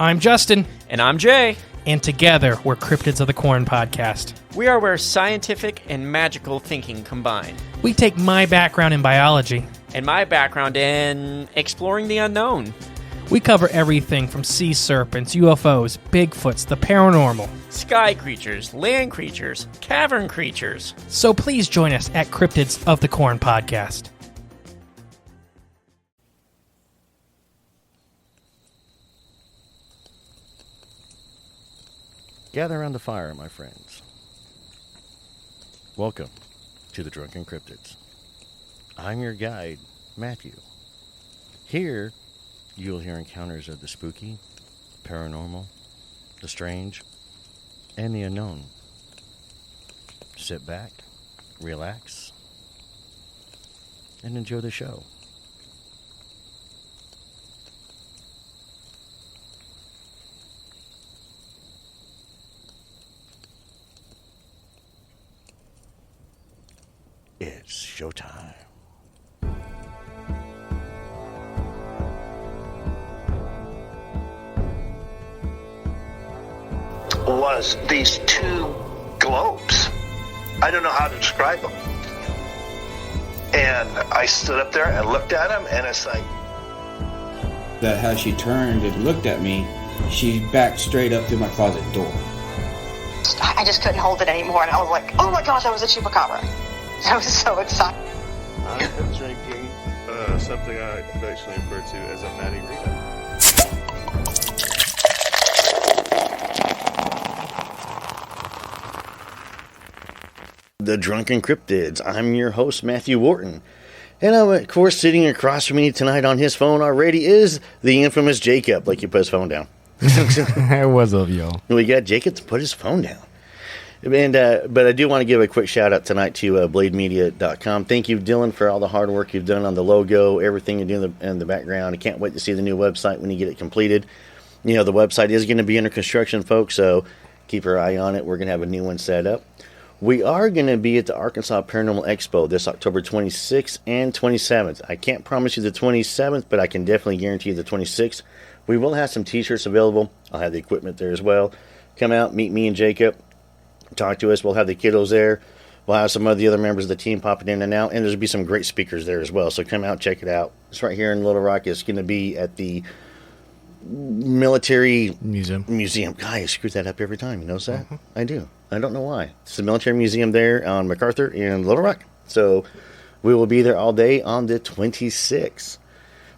I'm Justin. And I'm Jay. And together, we're Cryptids of the Corn podcast. We are where scientific and magical thinking combine. We take my background in biology. And my background in exploring the unknown. We cover everything from sea serpents, UFOs, Bigfoots, the paranormal. Sky creatures, land creatures, cavern creatures. So please join us at Cryptids of the Corn podcast. Gather around the fire, my friends. Welcome to the Drunken Cryptids. I'm your guide, Matthew. Here, you'll hear encounters of the spooky, paranormal, the strange, and the unknown. Sit back, relax, and enjoy the show. It's showtime. Was these two globes. I don't know how to describe them. And I stood up there and looked at them, and it's like... That how she turned and looked at me, she backed straight up through my closet door. I just couldn't hold it anymore, and I was like, oh my gosh, that was a chupacabra. I was so excited. I am drinking something I affectionately refer to as a Matty Rita. The Drunken Cryptids. I'm your host, Matthew Wharton. And of course, sitting across from me tonight on his phone already is the infamous Jacob. Like, you put his phone down. What's up, y'all? We got Jacob to put his phone down. And but I do want to give a quick shout out tonight to blademedia.com. Thank you, Dylan, for all the hard work you've done on the logo, everything you do in the background. I can't wait to see the new website when you get it completed. You know, the website is going to be under construction, folks, so keep your eye on it. We're going to have a new one set up. We are going to be at the Arkansas Paranormal Expo this October 26th and 27th. I can't promise you the 27th, but I can definitely guarantee you the 26th. We will have some t-shirts available. I'll have the equipment there as well. Come out, meet me and Jacob. Talk to us. We'll have the kiddos there. We'll have some of the other members of the team popping in and out. And there's going to be some great speakers there as well. So come out, check it out. It's right here in Little Rock. It's going to be at the Military Museum. God, I screw that up every time. You notice that? Uh-huh. I do. I don't know why. It's the Military Museum there on MacArthur in Little Rock. So we will be there all day on the 26th.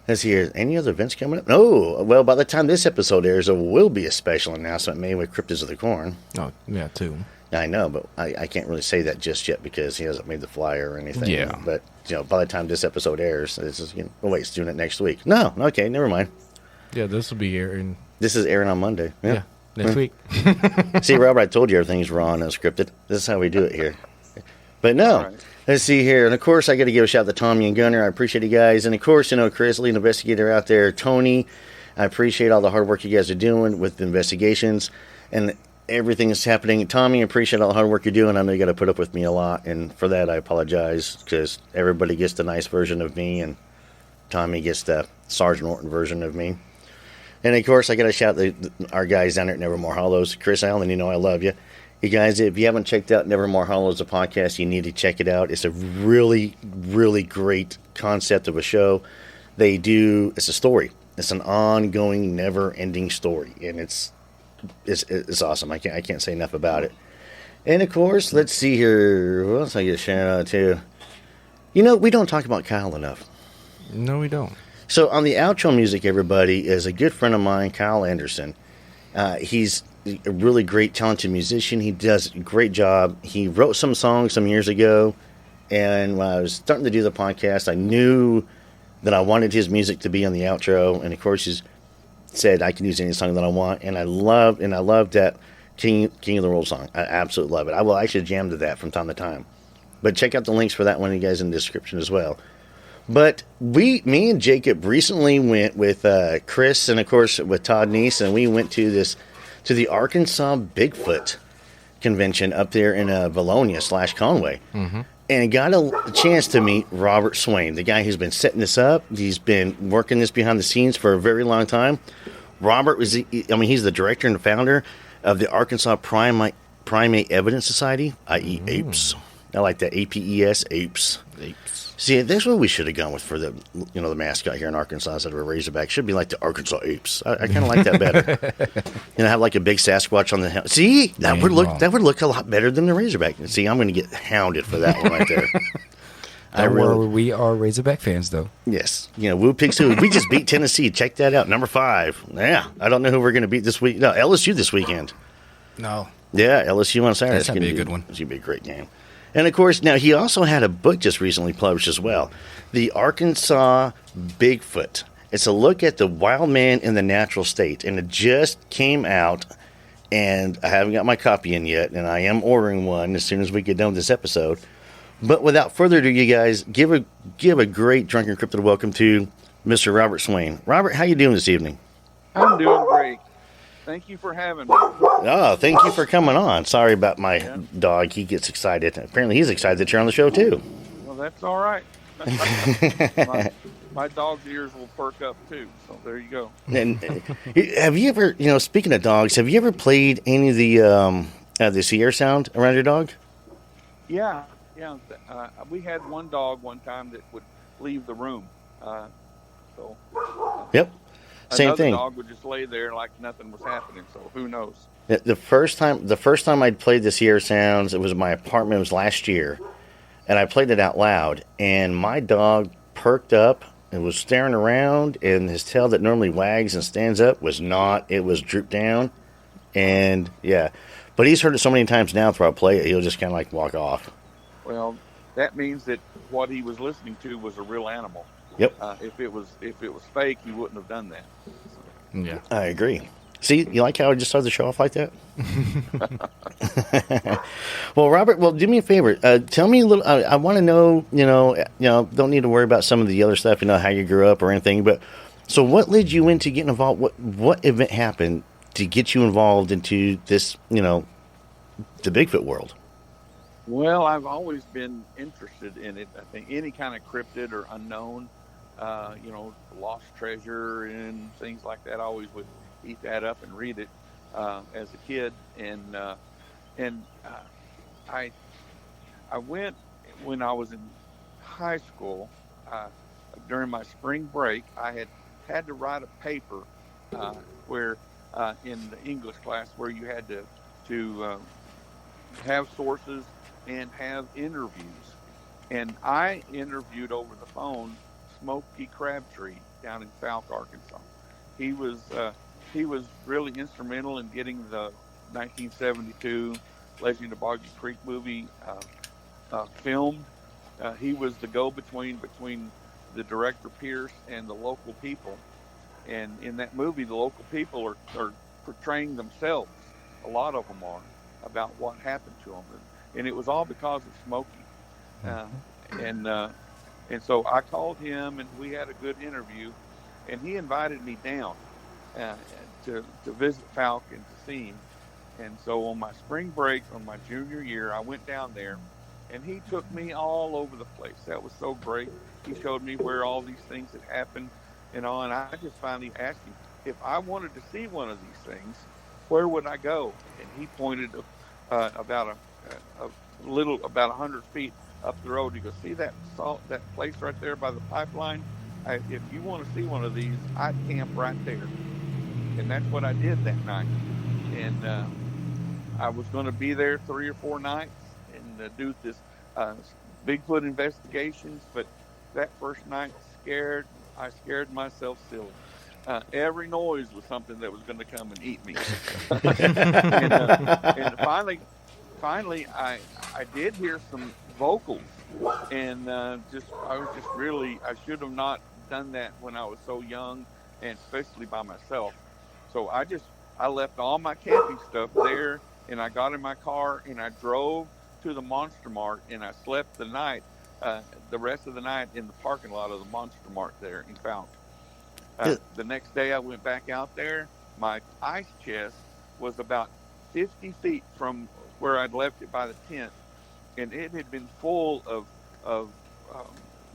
Let's see here. Any other events coming up? No. Well, by the time this episode airs, there will be a special announcement made with Cryptids of the Corn. Oh, yeah, too. I know, but I can't really say that just yet because he hasn't made the flyer or anything. Yeah. But, you know, by the time this episode airs, this is, wait, it's doing it next week. No, okay, never mind. Yeah, this will be airing. This is airing on Monday. Yeah, next week. See, Robert, I told you everything's raw and unscripted. This is how we do it here. But no, right. Let's see here. And, of course, I got to give a shout out to Tommy and Gunner. I appreciate you guys. And, of course, Chris, lead investigator out there, Tony. I appreciate all the hard work you guys are doing with the investigations and everything that's happening. Tommy, I appreciate all the hard work you're doing. I know you got to put up with me a lot. And for that, I apologize because everybody gets the nice version of me and Tommy gets the Sergeant Orton version of me. And, of course, I got to shout our guys down there at Nevermore Hollows. Chris Allen, I love you. You guys, if you haven't checked out Nevermore Hollows, the podcast, you need to check it out. It's a really, really great concept of a show. It's a story. It's an ongoing, never-ending story. And it's awesome. I can't say enough about it. And, of course, let's see here. What else I get a shout out to? We don't talk about Kyle enough. No, we don't. So on the outro music, everybody, is a good friend of mine, Kyle Anderson. He's a really great, talented musician. He does a great job. He wrote some songs some years ago, and when I was starting to do the podcast, I knew that I wanted his music to be on the outro, and of course, he said I can use any song that I want, and I love that King of the Roll song. I absolutely love it. I will actually jam to that from time to time. But check out the links for that one, you guys, in the description as well. But me and Jacob recently went with Chris and, of course, with Todd Neese, and we went to the Arkansas Bigfoot convention up there in Valonia/Conway. Mm-hmm. And got a chance to meet Robert Swain, the guy who's been setting this up. He's been working this behind the scenes for a very long time. Robert was, he's the director and founder of the Arkansas Primate Evidence Society, i.e. APES. I like that, APES, APES. See, that's what we should have gone with for the, the mascot here in Arkansas instead of a Razorback. Should be like the Arkansas Apes. I kind of like that better. Have like a big Sasquatch on the helmet. See, that would look a lot better than the Razorback. See, I'm going to get hounded for that one right there. We are Razorback fans, though. Yes. Woo Pig Sue. We just beat Tennessee. Check that out. Number 5. Yeah. I don't know who we're going to beat this week. No, LSU this weekend. No. Yeah, LSU on Saturday. That's going to be a good one. It's going to be a great game. And, of course, now he also had a book just recently published as well, The Arkansas Bigfoot. It's a look at the wild man in the natural state, and it just came out, and I haven't got my copy in yet, and I am ordering one as soon as we get done with this episode. But without further ado, you guys, give a great Drunken Cryptid welcome to Mr. Robert Swain. Robert, how you doing this evening? I'm doing great. Thank you for having me. Oh, thank you for coming on. Sorry about my dog. He gets excited. Apparently, he's excited that you're on the show, too. Well, that's all right. my dog's ears will perk up, too. So there you go. And have you ever, speaking of dogs, have you ever played any of the Sierra sound around your dog? Yeah. We had one dog one time that would leave the room. Yep. Same thing. Another dog would just lay there like nothing was happening. So who knows? The first time I'd played the Sierra Sounds, it was in my apartment. It was last year, and I played it out loud. And my dog perked up and was staring around, and his tail that normally wags and stands up was not. It was drooped down, and yeah. But he's heard it so many times now throughout play it, he'll just kind of like walk off. Well, that means that what he was listening to was a real animal. Yep. If it was fake, he wouldn't have done that. Yeah, I agree. See, you like how I just started the show off like that? Well, Robert, do me a favor. Tell me a little. I want to know. Don't need to worry about some of the other stuff. How you grew up or anything. But so, what led you into getting involved? What event happened to get you involved into this? The Bigfoot world. Well, I've always been interested in it. I think any kind of cryptid or unknown, lost treasure and things like that. I always would eat that up and read it as a kid. And I went when I was in high school. During my spring break, I had to write a paper where in the English class where you had to have sources and have interviews. And I interviewed over the phone Smokey Crabtree down in Falk, Arkansas. He was really instrumental in getting the 1972 Legend of Boggy Creek movie filmed. He was the go-between between the director Pierce and the local people. And in that movie, the local people are portraying themselves. A lot of them are, about what happened to them. And it was all because of Smokey. And so I called him, and we had a good interview. And he invited me down to visit Falk and to see him. And so on my spring break, on my junior year, I went down there, and he took me all over the place. That was so great. He showed me where all these things had happened and all. And I just finally asked him, if I wanted to see one of these things, where would I go? And he pointed about 100 feet up the road. He goes, see that place right there by the pipeline? If you want to see one of these, I'd camp right there. And that's what I did that night. And I was going to be there 3 or 4 nights and do this Bigfoot investigations. But that first night I scared myself silly. Every noise was something that was going to come and eat me. and finally, I did hear some vocals, and I should have not done that when I was so young, and especially by myself. So I left all my camping stuff there, and I got in my car and I drove to the Monster Mart, and I slept the rest of the night in the parking lot of the Monster Mart there in Falk. The next day I went back out there. My ice chest was about 50 feet from where I'd left it by the tent, and it had been full of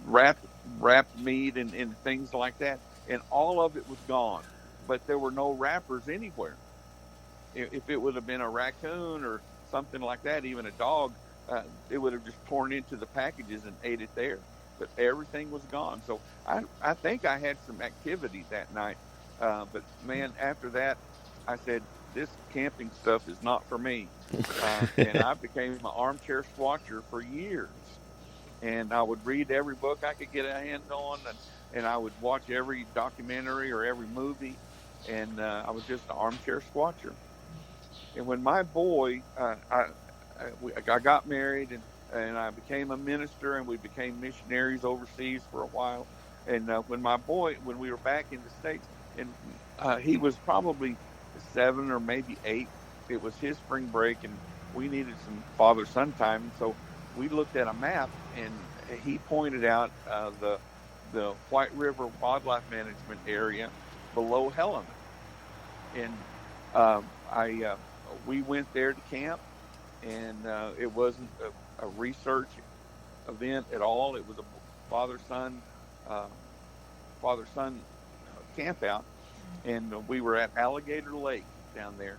wrapped meat and things like that, and all of it was gone. but there were no wrappers anywhere. If it would have been a raccoon or something like that, even a dog, it would have just torn into the packages and ate it there. But everything was gone. So I think I had some activity that night. But man, after that, I said, this camping stuff is not for me. And I became an armchair squatcher for years. And I would read every book I could get a hand on, and I would watch every documentary or every movie. And I was just an armchair squatcher. And when my boy, I got married and I became a minister, and we became missionaries overseas for a while. And when we were back in the States, and he was probably 7 or maybe 8, it was his spring break, and we needed some father-son time. And so we looked at a map, and he pointed out the White River Wildlife Management Area below Helena. And we went there to camp, and it wasn't a research event at all. It was a father-son camp out, and we were at Alligator Lake down there,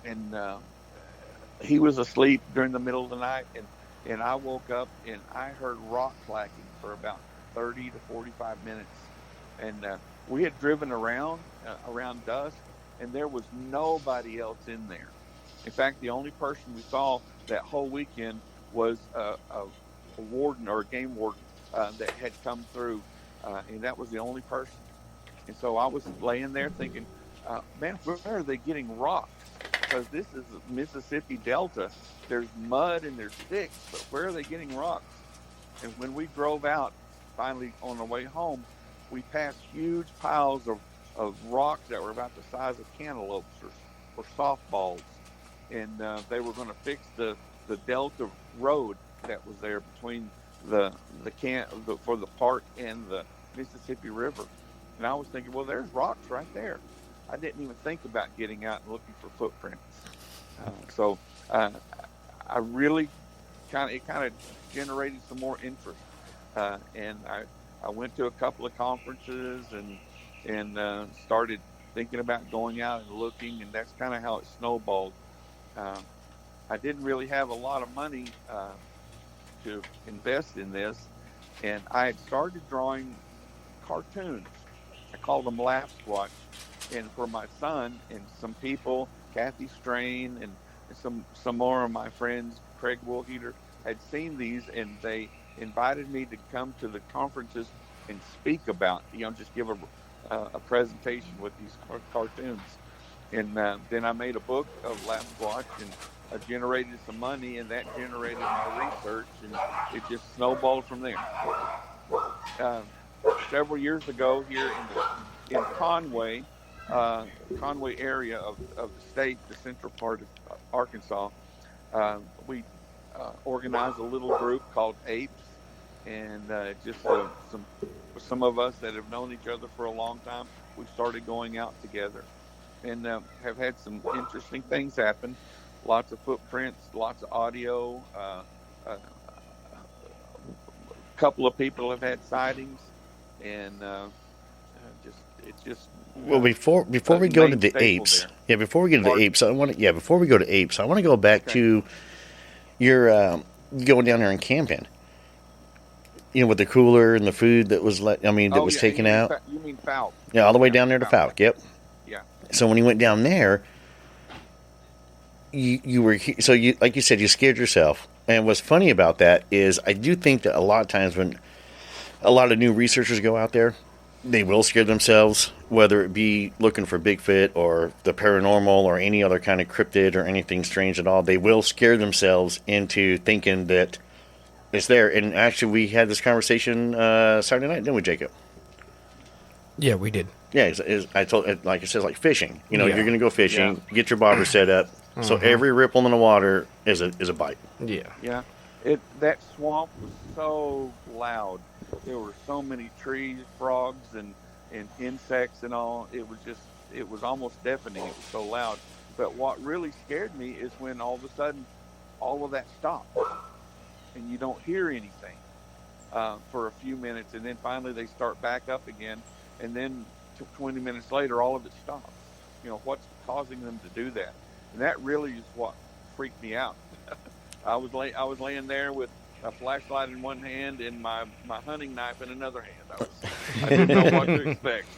and he was asleep during the middle of the night, and I woke up and I heard rock clacking for about 30 to 45 minutes, and we had driven around dusk, and there was nobody else in there. In fact, the only person we saw that whole weekend was a warden or a game warden that had come through, and that was the only person. And so I was laying there thinking, man, where are they getting rocks? Because this is the Mississippi Delta. There's mud and there's sticks, but where are they getting rocks? And when we drove out, finally on the way home, we passed huge piles of rocks that were about the size of cantaloupes or softballs. And they were going to fix the Delta Road that was there between for the park and the Mississippi River. And I was thinking, well, there's rocks right there. I didn't even think about getting out and looking for footprints. So I really it kind of generated some more interest. And I went to a couple of conferences and started thinking about going out and looking, and that's kind of how it snowballed. I didn't really have a lot of money to invest in this, and I had started drawing cartoons. I called them Laugh Squatch, and for my son and some people, Kathy Strain and some more of my friends, Craig Woolheater, had seen these, and they invited me to come to the conferences and speak about, just give a presentation with these cartoons. And then I made a book of Laugh Squatch, and I generated some money, and that generated my research, and it just snowballed from there. Several years ago, here in Conway area of the state, the central part of Arkansas, we organized a little group called Apes, and just some of us that have known each other for a long time, we started going out together, and have had some interesting things happen. Lots of footprints, lots of audio. A couple of people have had sightings, and Well, before we go to the apes, before we get to the apes, before we go to apes, I want to go back to your going down there and camping. With the cooler and the food that was taken out. You mean Falk? Yeah, all the way down there to Falk. Yep. Yeah. So when you went down there, you were like you said, you scared yourself. And what's funny about that is I do think that a lot of times when a lot of new researchers go out there, they will scare themselves, whether it be looking for Bigfoot or the paranormal or any other kind of cryptid or anything strange at all. They will scare themselves into thinking that it's there. And actually, we had this conversation Saturday night, didn't we, Jacob? Yeah, we did. Yeah, I told, like it says, like fishing. If you're going to go fishing, get your bobber set up. So every ripple in the water is a bite. Yeah. Yeah. That swamp was so loud. There were so many trees, frogs, and insects and all. It was almost deafening. It was so loud. But what really scared me is when all of a sudden all of that stopped and you don't hear anything for a few minutes, and then finally they start back up again. And then 20 minutes later, all of it stopped. You know, what's causing them to do that? And that really is what freaked me out. I was laying there with a flashlight in one hand and my hunting knife in another hand. I didn't know what to expect.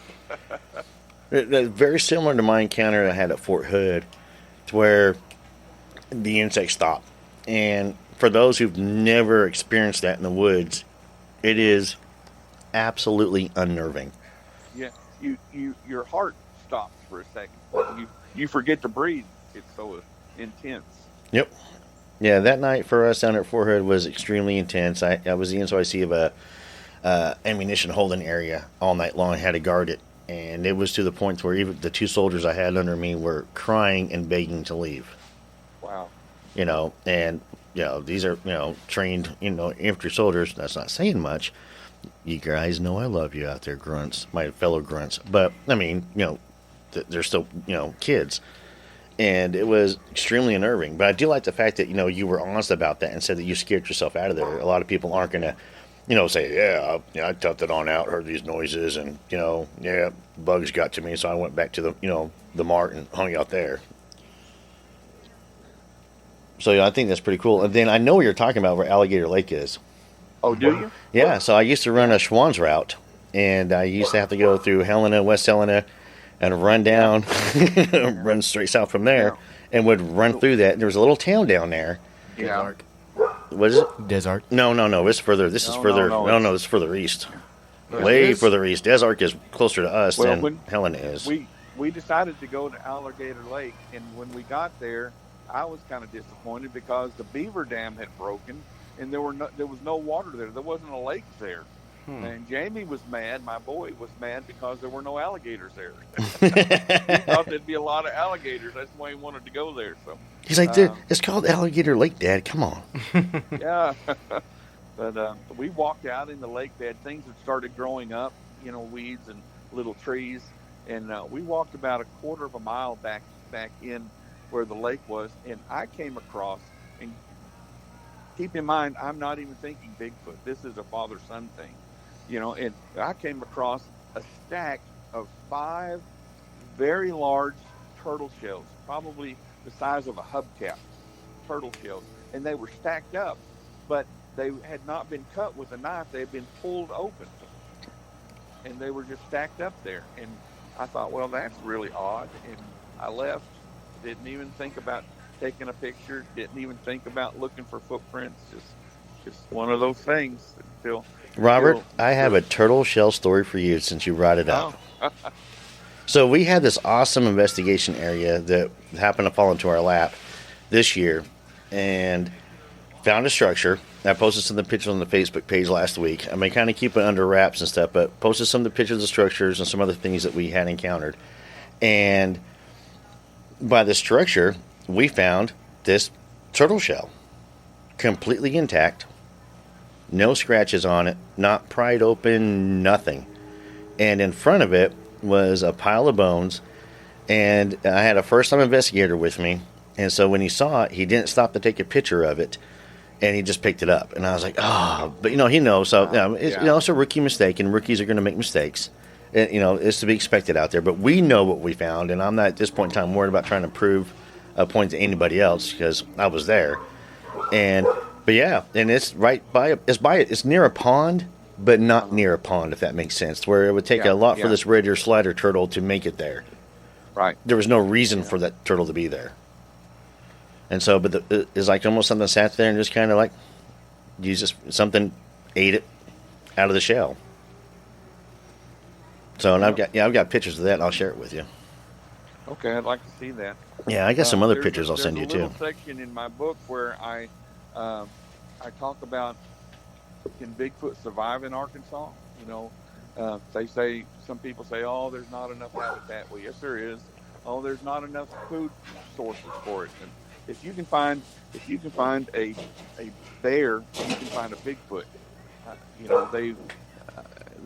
That's very similar to my encounter I had at Fort Hood, to where the insects stopped. And for those who've never experienced that in the woods, it is absolutely unnerving. Yeah, your heart stops for a second. You forget to breathe. It's so intense. Yep. Yeah, that night for us down at Fort Hood was extremely intense. I was the NCOIC of a ammunition holding area all night long. I had to guard it, and it was to the point where even the 2 soldiers I had under me were crying and begging to leave. Wow. You know, and these are trained infantry soldiers. That's not saying much. You guys know I love you out there, grunts, my fellow grunts. But I mean, they're still kids. And it was extremely unnerving. But I do like the fact that, you were honest about that and said that you scared yourself out of there. A lot of people aren't going to, say, I toughed it on out, heard these noises, and, bugs got to me, so I went back to the mart and hung out there. So, I think that's pretty cool. And then I know what you're talking about, where Alligator Lake is. Oh, do you? Yeah, so I used to run a Schwann's route, and I used to have to go through Helena, West Helena, and run down, run straight south from there, and would run through that. There was a little town down there. Yeah. What is it? Desert. No. This is further. This is further. No, this is further east. Way further east. Desart is closer to us than Helena is. We decided to go to Alligator Lake, and when we got there, I was kind of disappointed because the beaver dam had broken, and there was no water there. There wasn't a lake there. And Jamie was mad. My boy was mad because there were no alligators there. He thought there'd be a lot of alligators. That's why he wanted to go there. So he's like, "Dude, it's called Alligator Lake, Dad. Come on." Yeah. But we walked out in the lake bed. Things had started growing up, weeds and little trees. And we walked about a quarter of a mile back in where the lake was. And I came across, and keep in mind, I'm not even thinking Bigfoot. This is a father-son thing. And I came across a stack of 5 very large turtle shells, probably the size of a hubcap turtle shells, and they were stacked up, but they had not been cut with a knife. They had been pulled open, and they were just stacked up there. And I thought, well, that's really odd, and I left. Didn't even think about taking a picture. Didn't even think about looking for footprints. Just one of those things until. Robert, I have a turtle shell story for you since you brought it up. Oh. So we had this awesome investigation area that happened to fall into our lap this year, and found a structure. I posted some of the pictures on the Facebook page last week. I may kind of keep it under wraps and stuff, but posted some of the pictures of the structures and some other things that we had encountered. And by the structure, we found this turtle shell, completely intact. No scratches on it, not pried open, nothing. And in front of it was a pile of bones. And I had a first-time investigator with me. And so when he saw it, he didn't stop to take a picture of it. And he just picked it up. And I was like, but he knows. So, it's a rookie mistake, and rookies are going to make mistakes. It's to be expected out there. But we know what we found. And I'm not at this point in time worried about trying to prove a point to anybody else because I was there. But yeah, and it's it's near a pond, but not near a pond, if that makes sense, where it would take a lot for this red ear slider turtle to make it there. Right. There was no reason for that turtle to be there. And so, but it's like almost something sat there and just kind of like, something ate it out of the shell. So, and I've got pictures of that, and I'll share it with you. Okay, I'd like to see that. Yeah, I got some other pictures I'll send you too. There's a little section in my book where I talk about, can Bigfoot survive in Arkansas? Some people say, oh, there's not enough habitat. Well, yes, there is. Oh, there's not enough food sources for it. And if you can find a bear, you can find a Bigfoot.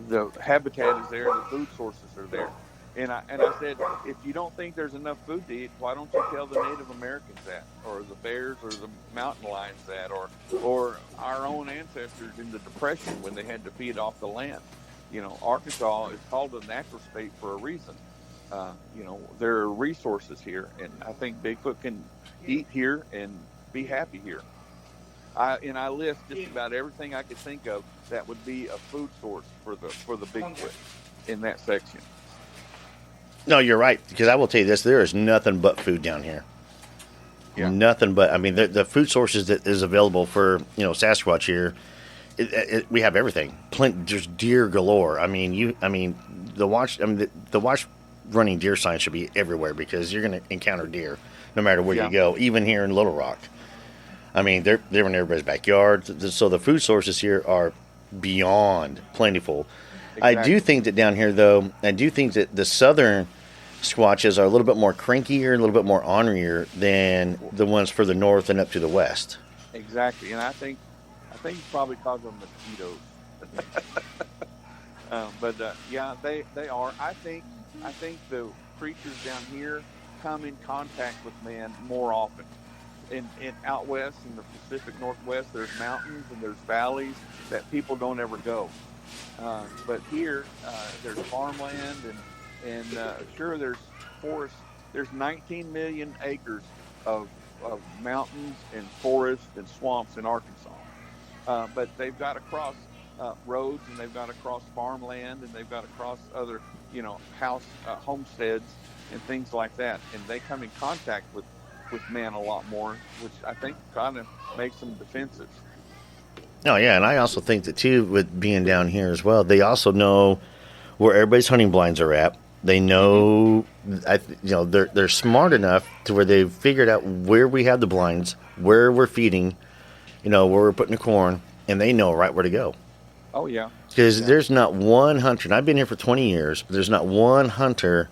The habitat is there, the food sources are there. And I said, if you don't think there's enough food to eat, why don't you tell the Native Americans that, or the bears, or the mountain lions that, or our own ancestors in the Depression when they had to feed off the land? Arkansas is called a natural state for a reason. There are resources here, and I think Bigfoot can eat here and be happy here. I list just about everything I could think of that would be a food source for the Bigfoot in that section. No, you're right, because I will tell you this: there is nothing but food down here. Yeah. Nothing but. I mean, the food sources that is available for Sasquatch here. We have everything. There's deer galore. The watch running deer sign should be everywhere because you're going to encounter deer no matter where you go, even here in Little Rock. I mean, they're in everybody's backyard. So the food sources here are beyond plentiful. Exactly. I do think that down here, though, that the southern squatches are a little bit more crankier, a little bit more ornerier than the ones further north and up to the west. Exactly, and I think it's probably because of mosquitoes. They are. I think the creatures down here come in contact with man more often. In out west, in the Pacific Northwest, there's mountains and there's valleys that people don't ever go. But here, there's farmland and sure, there's forests. There's 19 million acres of mountains and forests and swamps in Arkansas. But they've got to cross roads, and they've got to cross farmland, and they've got to cross other, homesteads and things like that. And they come in contact with man a lot more, which I think kind of makes them defensive. Oh, yeah, and I also think that, too, with being down here as well, they also know where everybody's hunting blinds are at. They know, they're smart enough to where they've figured out where we have the blinds, where we're feeding, where we're putting the corn, and they know right where to go. Oh, yeah. Because there's not one hunter, and I've been here for 20 years, but there's not one hunter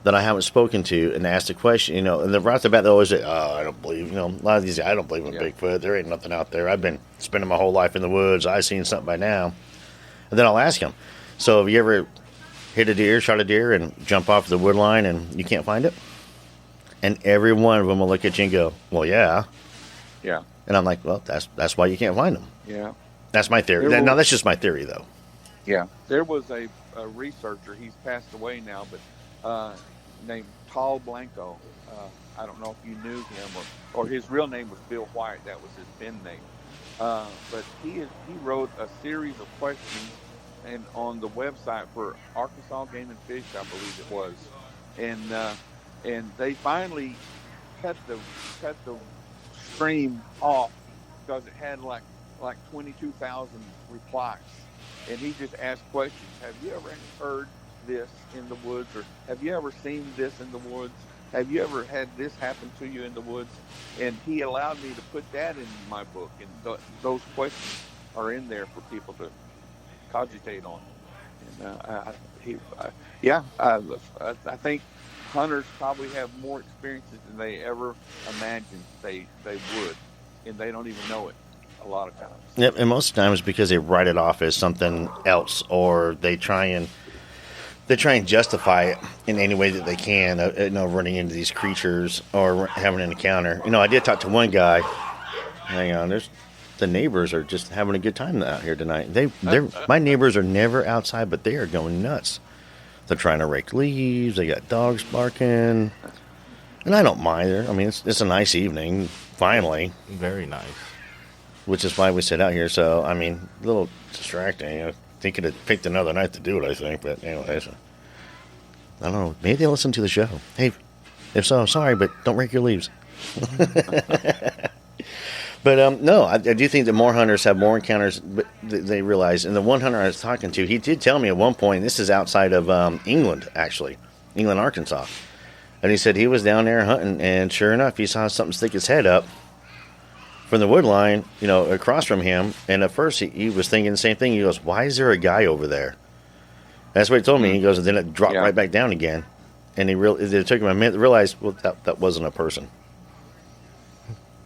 that I haven't spoken to and asked a question, and right off the bat, they always say, I don't believe, a lot of these, I don't believe in Bigfoot. There ain't nothing out there. I've been spending my whole life in the woods. I've seen something by now. And then I'll ask them, so have you ever hit a deer, shot a deer, and jump off the wood line and you can't find it? And every one of them will look at you and go, well, yeah. Yeah. And I'm like, well, that's why you can't find them. Yeah. That's my theory. Now, that's just my theory, though. Yeah. There was a researcher, he's passed away now, but named Tal Blanco. I don't know if you knew him, or his real name was Bill White. That was his pen name. But he wrote a series of questions and on the website for Arkansas Game and Fish, I believe it was. And they finally cut the stream off because it had like 22,000 replies. And he just asked questions. Have you ever heard this in the woods? Or have you ever seen this in the woods? Have you ever had this happen to you in the woods? And he allowed me to put that in my book. And those questions are in there for people to cogitate on. And I think hunters probably have more experiences than they ever imagined they would. And they don't even know it a lot of times. Yep, and most times because they write it off as something else, or they try and justify it in any way that they can, running into these creatures or having an encounter. I did talk to one guy. Hang on, the neighbors are just having a good time out here tonight. My neighbors are never outside, but they are going nuts. They're trying to rake leaves. They got dogs barking, and I don't mind. It's a nice evening, finally. Very nice. Which is why we sit out here. So, a little distracting. I think it had picked another night to do it, I think. But anyways, I don't know. Maybe they listen to the show. Hey, if so, I'm sorry, but don't rake your leaves. But, no, I do think that more hunters have more encounters, but they realize. And the one hunter I was talking to, he did tell me at one point, this is outside of England, actually, England, Arkansas. And he said he was down there hunting, and sure enough, he saw something stick his head up from the wood line, across from him. And at first, he was thinking the same thing. He goes, why is there a guy over there? That's what he told me. He goes, and then it dropped right back down again. And it took him a minute to realize, well, that wasn't a person.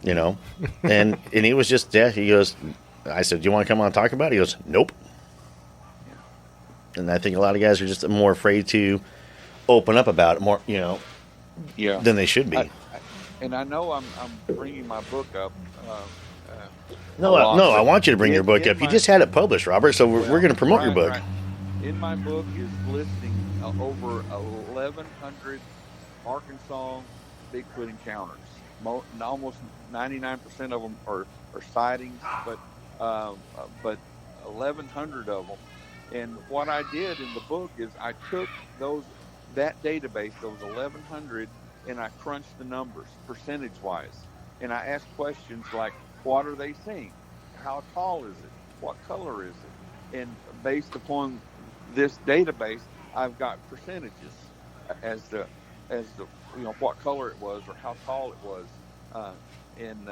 And he was just dead. He goes, I said, do you want to come on and talk about it? He goes, nope. And I think a lot of guys are just more afraid to open up about it more, than they should be. I know I'm bringing my book up. I want you to bring your book up. You just had it published, Robert, so we're going to promote your book. Right. in my book is listing over 1,100 Arkansas Bigfoot encounters. Almost 99% of them are sightings, but 1,100 of them. And what I did in the book is I took that database, those 1,100, and I crunched the numbers percentage-wise. And I asked questions like, what are they seeing? How tall is it? What color is it? And based upon this database, I've got percentages as the what color it was or how tall it was, and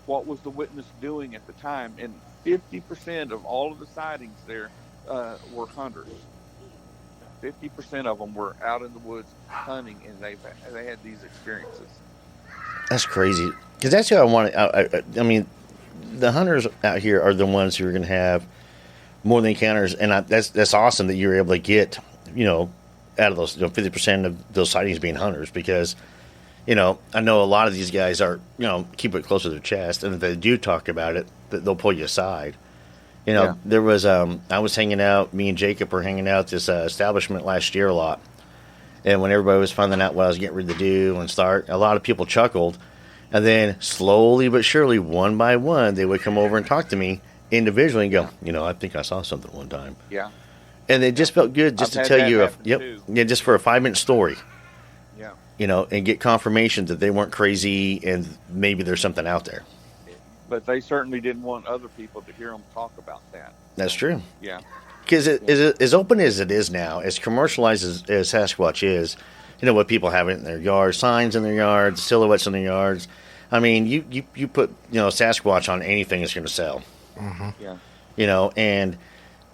what was the witness doing at the time. And 50% of all of the sightings there were hunters. 50% of them were out in the woods hunting, and they had these experiences. That's crazy, because that's who I want. I mean, the hunters out here are the ones who are going to have more than encounters, and that's awesome that you were able to get, out of those 50% of those sightings being hunters, because I know a lot of these guys are keep it close to their chest, and if they do talk about it, they'll pull you aside. There was I was hanging out, me and Jacob were hanging out at this establishment last year a lot, and when everybody was finding out what I was getting ready to do and start, a lot of people chuckled, and then slowly but surely, one by one, they would come over and talk to me individually and go, I think I saw something one time. Yeah. And it just felt good just to tell you, just for a 5-minute story. Yeah. And get confirmation that they weren't crazy and maybe there's something out there. But they certainly didn't want other people to hear them talk about that. That's true. Yeah. Because as open as it is now, as commercialized as Sasquatch is, what people have in their yards, signs in their yards, silhouettes in their yards. I mean, you put Sasquatch on anything, it's going to sell. Mm-hmm. Yeah. And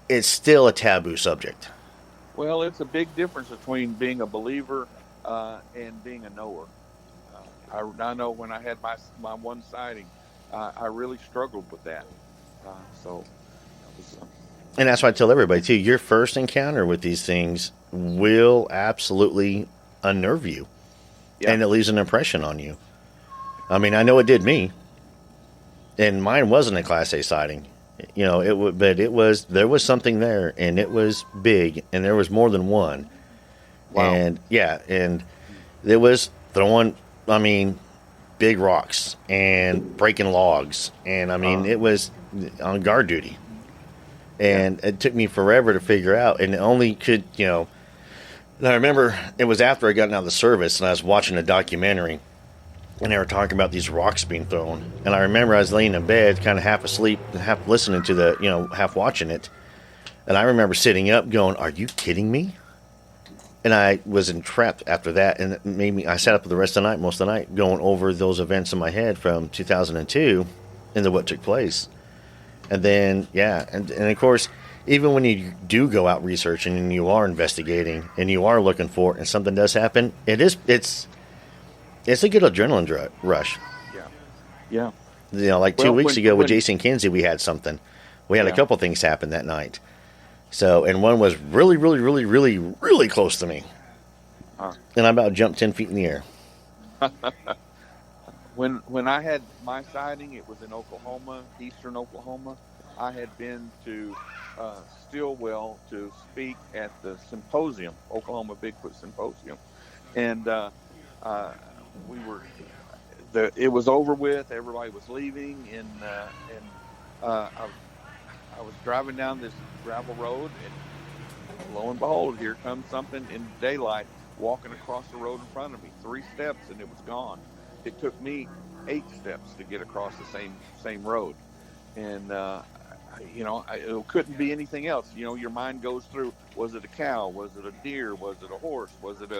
it's still a taboo subject. Well, it's a big difference between being a believer and being a knower. I know when I had my one sighting, I really struggled with that. And that's why I tell everybody too, your first encounter with these things will absolutely unnerve you. Yeah. And it leaves an impression on you. I mean, I know it did me. And mine wasn't a Class A sighting. There was something there, and it was big, and there was more than one. Wow. And it was throwing, big rocks and breaking logs. And it was on guard duty. And it took me forever to figure out, and it only could, and I remember it was after I got out of the service, and I was watching a documentary, and they were talking about these rocks being thrown. And I remember I was laying in bed, kind of half asleep, half listening to half watching it. And I remember sitting up going, are you kidding me? And I was entrapped after that. And it made me, I sat up for the rest of the night, most of the night, going over those events in my head from 2002 into what took place. And then, and of course, even when you do go out researching and you are investigating and you are looking for it and something does happen, it's a good adrenaline rush. Yeah. Like 2 weeks ago with Jason Kinsey, we had something. We had a couple things happen that night. So, and one was really, really, really, really, really close to me. And I about jumped 10 feet in the air. When I had my sighting, it was in Oklahoma, eastern Oklahoma. I had been to Stillwell to speak at the symposium, Oklahoma Bigfoot Symposium. And it was over with. Everybody was leaving, and I was driving down this gravel road, and lo and behold, here comes something in daylight walking across the road in front of me. 3 steps, and it was gone. It took me 8 steps to get across the same road, and it couldn't be anything else. Your mind goes through: was it a cow? Was it a deer? Was it a horse? Was it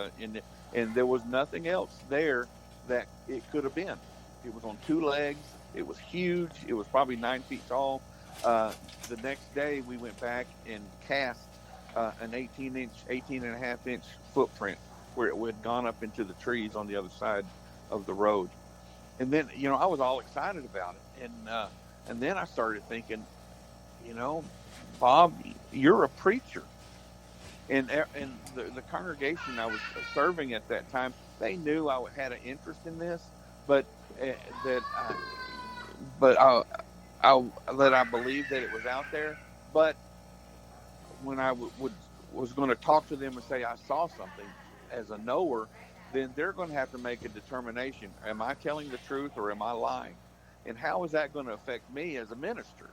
and there was nothing else there that it could have been. It was on 2 legs. It was huge. It was probably 9 feet tall. The next day we went back and cast an 18 and a half inch footprint where it had gone up into the trees on the other side of the road. And then, I was all excited about it. And then I started thinking, Bob, you're a preacher. And the congregation I was serving at that time, they knew I had an interest in this, but that I believed that it was out there. But when I was going to talk to them and say I saw something as a knower, then they're going to have to make a determination. Am I telling the truth or am I lying? And how is that going to affect me as a minister?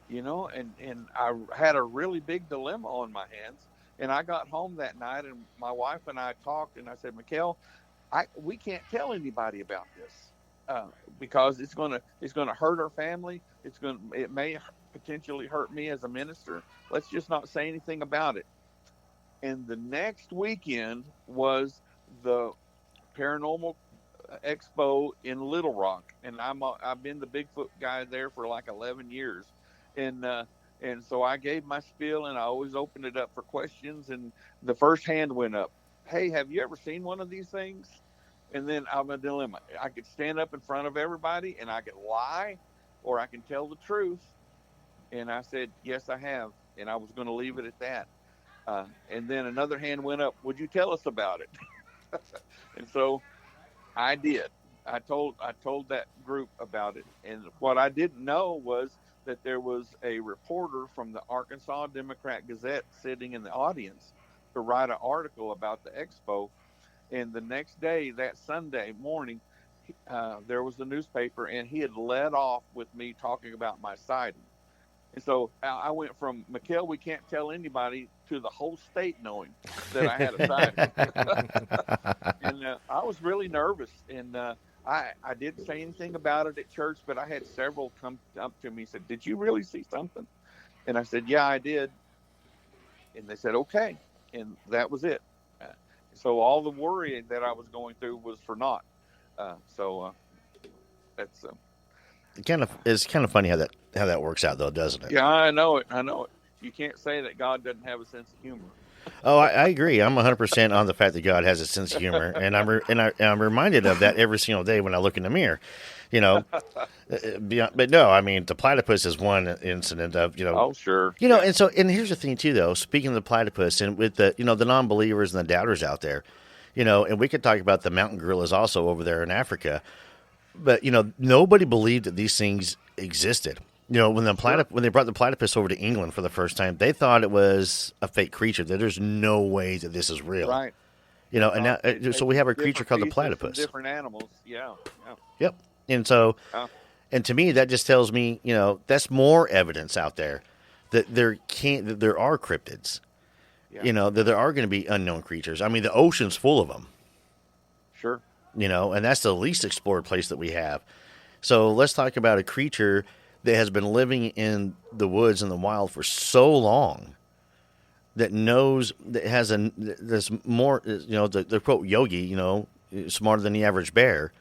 And I had a really big dilemma on my hands. And I got home that night, and my wife and I talked, and I said, Mikhail, we can't tell anybody about this because it's gonna hurt our family. It may potentially hurt me as a minister. Let's just not say anything about it. And the next weekend was the Paranormal Expo in Little Rock, and I've been the Bigfoot guy there for like 11 years, and so I gave my spiel, and I always opened it up for questions. And the first hand went up. Hey, have you ever seen one of these things? And then I'm a dilemma. I could stand up in front of everybody and I could lie, or I can tell the truth. And I said, yes, I have. And I was going to leave it at that. And then another hand went up. Would you tell us about it? And so I did. I told that group about it. And what I didn't know was that there was a reporter from the Arkansas Democrat Gazette sitting in the audience to write an article about the expo. And the next day, that Sunday morning, there was the newspaper, and he had led off with me talking about my sighting. And so I went from, Mikhail, we can't tell anybody, to the whole state knowing that I had a sighting. And I was really nervous. And I didn't say anything about it at church, but I had several come up to me and said, did you really see something? And I said, yeah, I did. And they said, okay. And that was it. So all the worry that I was going through was for naught. That's It's kind of funny how that works out, though, doesn't it? Yeah, I know it. You can't say that God doesn't have a sense of humor. Oh, I agree. I'm 100% on the fact that God has a sense of humor, and I'm reminded of that every single day when I look in the mirror. But no, I mean, the platypus is one incident of, Oh, sure. And here's the thing too, though. Speaking of the platypus, and with the the non-believers and the doubters out there, and we could talk about the mountain gorillas also over there in Africa, but nobody believed that these things existed. When when they brought the platypus over to England for the first time, they thought it was a fake creature. That there's no way that this is real. Right. And now, so we have a creature called the platypus. Different animals. Yeah. Yep. And so, and to me, that just tells me, that's more evidence out there that there are cryptids. Yeah. That there are going to be unknown creatures. I mean, the ocean's full of them. Sure. And that's the least explored place that we have. So let's talk about a creature that has been living in the woods and the wild for so long that knows that there's more, the quote yogi, smarter than the average bear.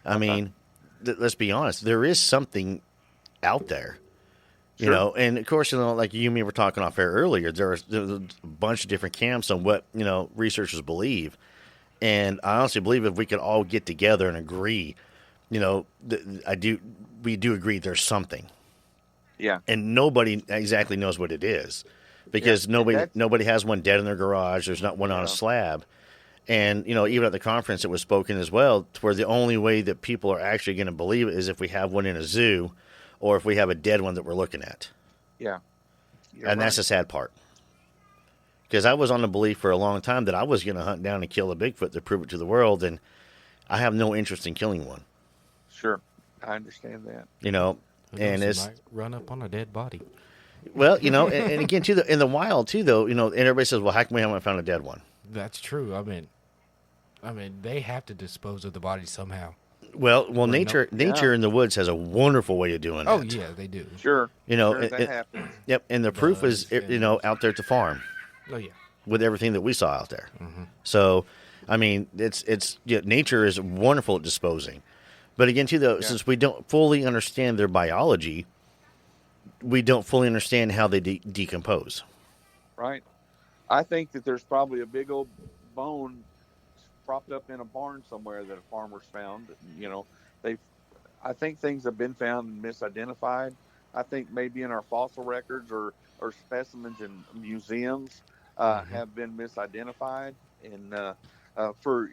I mean, let's be honest, there is something out there, Sure. And of course, like you and me were talking off air earlier, there's a bunch of different camps on what, researchers believe. And I honestly believe if we could all get together and agree, we do agree there's something. Yeah. And nobody exactly knows what it is because nobody has one dead in their garage. There's not one on a slab. And, even at the conference, it was spoken as well, to where the only way that people are actually going to believe it is if we have one in a zoo or if we have a dead one that we're looking at. Yeah. And that's the sad part. Because I was on the belief for a long time that I was going to hunt down and kill a Bigfoot to prove it to the world, and I have no interest in killing one. Sure. I understand that. And it's might run up on a dead body. Well, and again, too, in the wild, too, though, and everybody says, well, how come we haven't found a dead one? That's true. I mean, they have to dispose of the body somehow. Well, nature in the woods has a wonderful way of doing that. Oh, yeah, they do. Sure. That happens. Yep, and the proof is, out there at the farm. Oh, yeah. With everything that we saw out there. Mm-hmm. So, I mean, nature is wonderful at disposing. But again, too, though, since we don't fully understand their biology, we don't fully understand how they decompose. Right. I think that there's probably a big old bone propped up in a barn somewhere that a farmer's found. I think things have been found and misidentified. I think maybe in our fossil records or specimens in museums have been misidentified. And for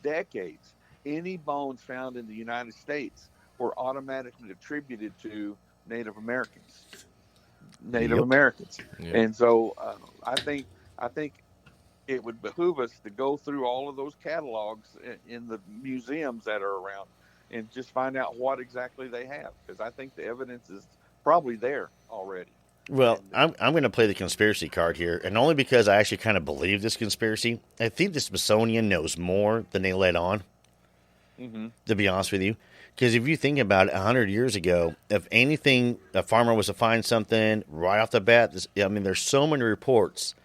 decades, any bones found in the United States were automatically attributed to Native Americans. Native Yep. Americans. Yeah. And so I think it would behoove us to go through all of those catalogs in the museums that are around and just find out what exactly they have, because I think the evidence is probably there already. Well, And, I'm going to play the conspiracy card here, and only because I actually kind of believe this conspiracy. I think the Smithsonian knows more than they let on, to be honest with you. Because if you think about it, 100 years ago, if anything, a farmer was to find something right off the bat, there's so many reports,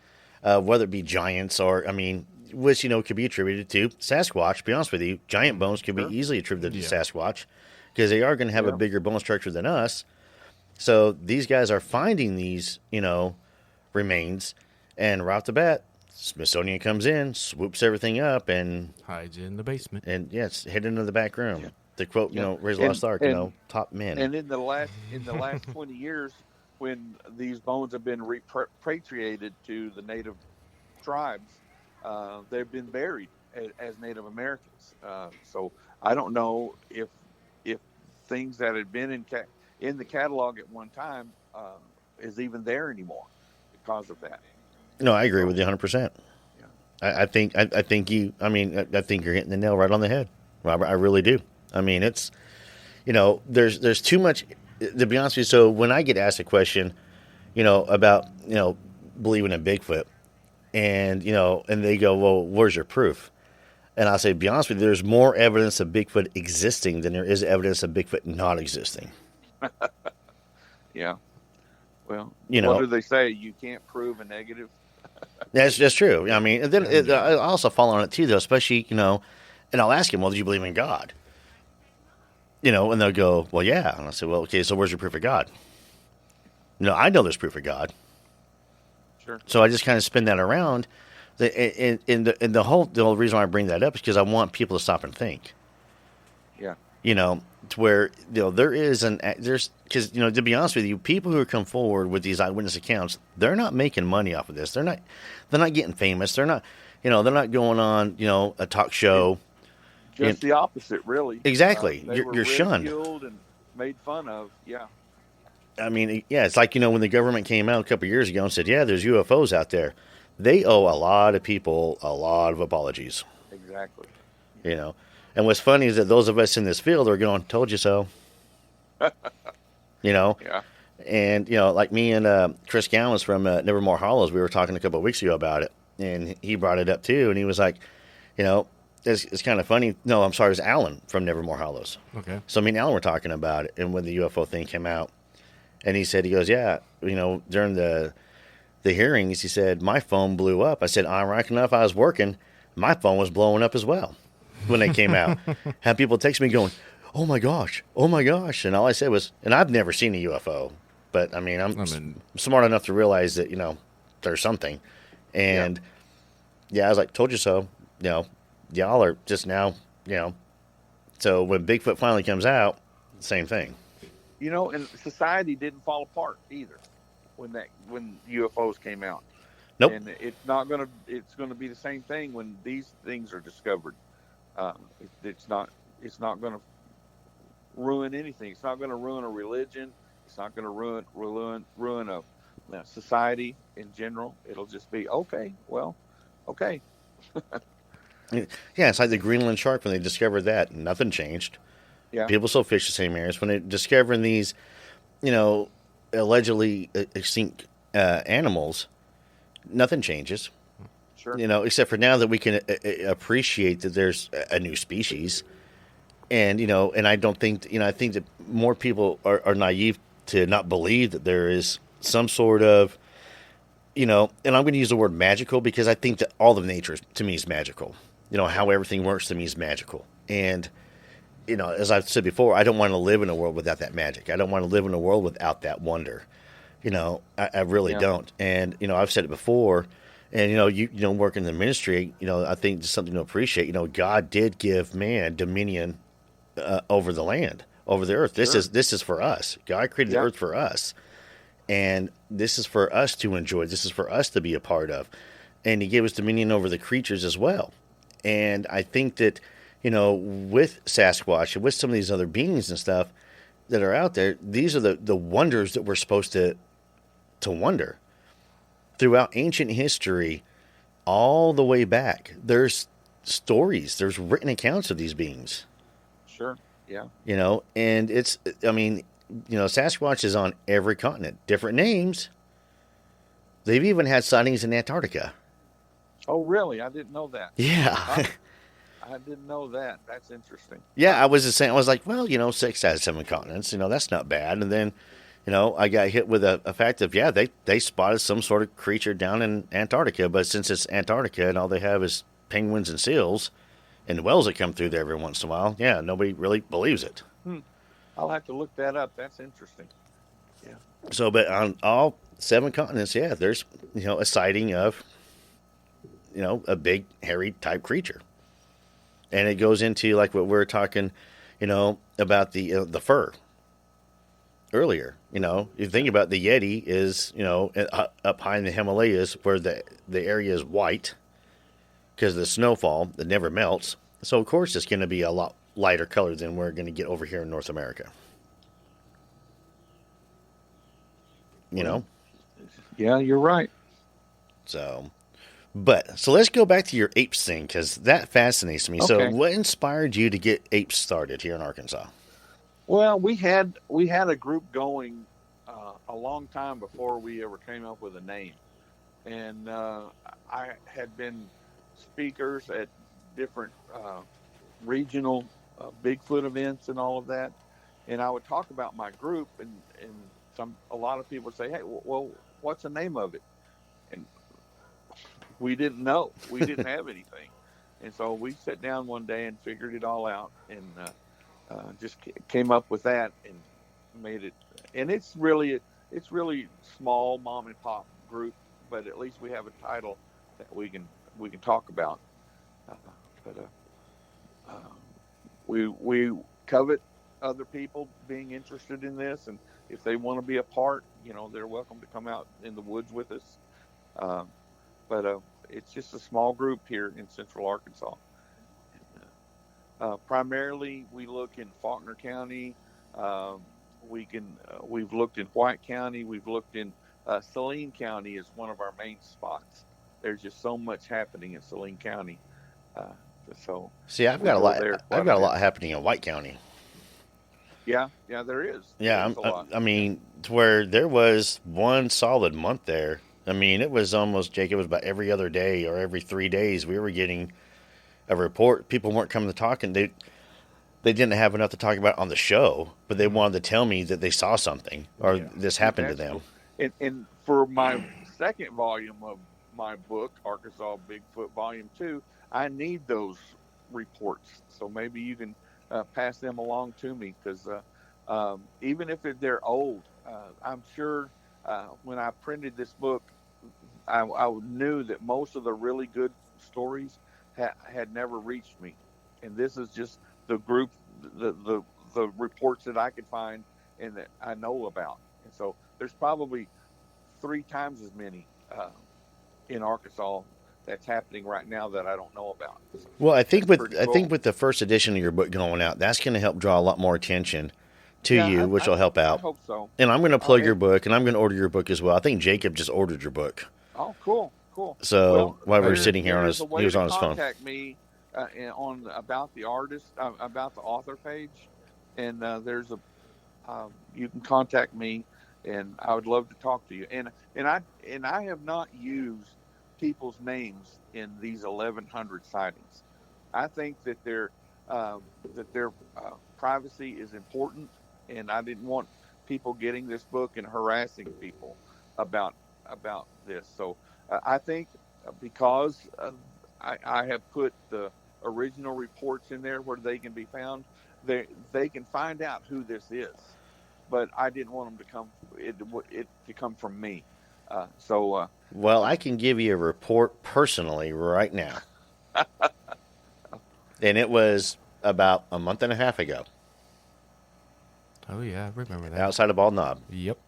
whether it be giants or, which, could be attributed to Sasquatch. To be honest with you, giant bones could be easily attributed to Sasquatch, because they are going to have a bigger bone structure than us. So these guys are finding these, remains, and right off the bat, Smithsonian comes in, swoops everything up, and hides in the basement. And it's hidden in the back room. Yeah. To quote, Raise the Lost Ark, top men. And in the last 20 years, when these bones have been repatriated to the native tribes, they've been buried as Native Americans. So I don't know if things that had been in the catalog at one time is even there anymore because of that. No, I agree with you 100%. Yeah. I think you're hitting the nail right on the head, Robert. I really do. It's, there's too much, to be honest with you. So when I get asked a question, about, believing in Bigfoot, and, and they go, well, where's your proof? And I'll say, to be honest with you, there's more evidence of Bigfoot existing than there is evidence of Bigfoot not existing. Yeah. Well, what do they say? You can't prove a negative. That's true. And then I also fall on it too, though, especially, and I'll ask him, well, do you believe in God? And they'll go, well, yeah. And I say, well, okay, so where's your proof of God? I know there's proof of God. Sure. So I just kind of spin that around. And the whole reason why I bring that up is because I want people to stop and think. Yeah. To where, because, to be honest with you, people who come forward with these eyewitness accounts, they're not making money off of this. They're not getting famous. They're not, they're not going on, a talk show. Just the opposite, really. Exactly. They were You're shunned. ridiculed and made fun of. Yeah. It's like, when the government came out a couple of years ago and said, yeah, there's UFOs out there. They owe a lot of people a lot of apologies. Exactly. And what's funny is that those of us in this field are going, told you so. Yeah. And, like me and Chris Gallons from Nevermore Hollows, we were talking a couple of weeks ago about it. And he brought it up too. And he was like, it's kind of funny. No, I'm sorry, it was Alan from Nevermore Hollows. Okay. So me and Alan were talking about it. And when the UFO thing came out, and he goes, yeah, during the hearings, he said, my phone blew up. I said, ironic enough, I was working. My phone was blowing up as well when they came out. Had people text me going, oh my gosh. And all I said was, and I've never seen a UFO, but I'm smart enough to realize that, there's something. And I was like, told you so. Y'all are just now, so when Bigfoot finally comes out, same thing. And society didn't fall apart either when UFOs came out. Nope. And it's going to be the same thing when these things are discovered. It's not going to ruin anything. It's not going to ruin a religion. It's not going to ruin a society in general. It'll just be okay. Yeah, it's like the Greenland shark when they discovered that. Nothing changed. Yeah. People still fish the same areas. When they're discovering these, allegedly extinct animals, nothing changes. Sure. Except for now that we can appreciate that there's a new species. And, and I don't think, I think that more people are naive to not believe that there is some sort of, and I'm going to use the word magical because I think that all of nature to me is magical. How everything works to me is magical. And, as I've said before, I don't want to live in a world without that magic. I don't want to live in a world without that wonder. I really don't. And, I've said it before, and, you work in the ministry, I think it's something to appreciate. God did give man dominion over the land, over the earth. This is for us. God created the earth for us. And this is for us to enjoy. This is for us to be a part of. And he gave us dominion over the creatures as well. And I think that, with Sasquatch and with some of these other beings and stuff that are out there, these are the wonders that we're supposed to to wonder. Throughout ancient history, all the way back, there's stories, there's written accounts of these beings. Sure. Yeah. You know, and Sasquatch is on every continent, different names. They've even had sightings in Antarctica. Oh, really? I didn't know that. Yeah. I didn't know that. That's interesting. Yeah, I was just saying, I was like, well, 6 out of 7 continents, that's not bad. And then, I got hit with a fact of, they spotted some sort of creature down in Antarctica, but since it's Antarctica and all they have is penguins and seals and whales that come through there every once in a while, nobody really believes it. I'll have to look that up. That's interesting. Yeah. So, but on all 7 continents, there's, a sighting of, a big, hairy type creature. And it goes into like what we were talking, about the fur earlier. You think about the Yeti is, up high in the Himalayas where the area is white because of the snowfall that never melts. So, of course, it's going to be a lot lighter color than we're going to get over here in North America. Yeah, you're right. So let's go back to your apes thing because that fascinates me. Okay. So what inspired you to get apes started here in Arkansas? Well, we had a group going a long time before we ever came up with a name. And I had been speakers at different regional Bigfoot events and all of that. And I would talk about my group and a lot of people would say, hey, well, what's the name of it? And we didn't know. We didn't have anything. And so we sat down one day and figured it all out and just came up with that and made it. And it's really small mom and pop group, but at least we have a title that we can talk about. We covet other people being interested in this, and if they want to be a part, they're welcome to come out in the woods with us. But it's just a small group here in Central Arkansas. Primarily, we look in Faulkner County. We've looked in White County. We've looked in Saline County is one of our main spots. There's just so much happening in Saline County. See, I've got a lot happening in White County. Yeah, there is. Yeah, I mean, to where there was one solid month there. I mean, it was almost, Jake, it was about every other day or every 3 days we were getting a report. People weren't coming to talk, and they didn't have enough to talk about on the show, but they wanted to tell me that they saw something or this happened to them. Cool. And for my second volume of my book, Arkansas Bigfoot Volume 2, I need those reports. So maybe you can pass them along to me, because even if they're old, I'm sure when I printed this book, I knew that most of the really good stories had never reached me, and this is just the group, the reports that I could find and that I know about. And so there's probably 3 times as many in Arkansas that's happening right now that I don't know about. So well, I think with the first edition of your book going out, that's going to help draw a lot more attention to you, which will help out. I hope so. And I'm going to plug your book, and I'm going to order your book as well. I think Jacob just ordered your book. Oh, cool. So while we were sitting here he was on his phone. Contact me on about the author page, and there's you can contact me, and I would love to talk to you. And I have not used people's names in these 1,100 sightings. I think that their privacy is important, and I didn't want people getting this book and harassing people about this. So I think because I have put the original reports in there where they can be found, they can find out who this is. But I didn't want them to come from me. Well, I can give you a report personally right now. And it was about a month and a half ago. Oh, yeah, I remember that. Outside of Bald Knob. Yep.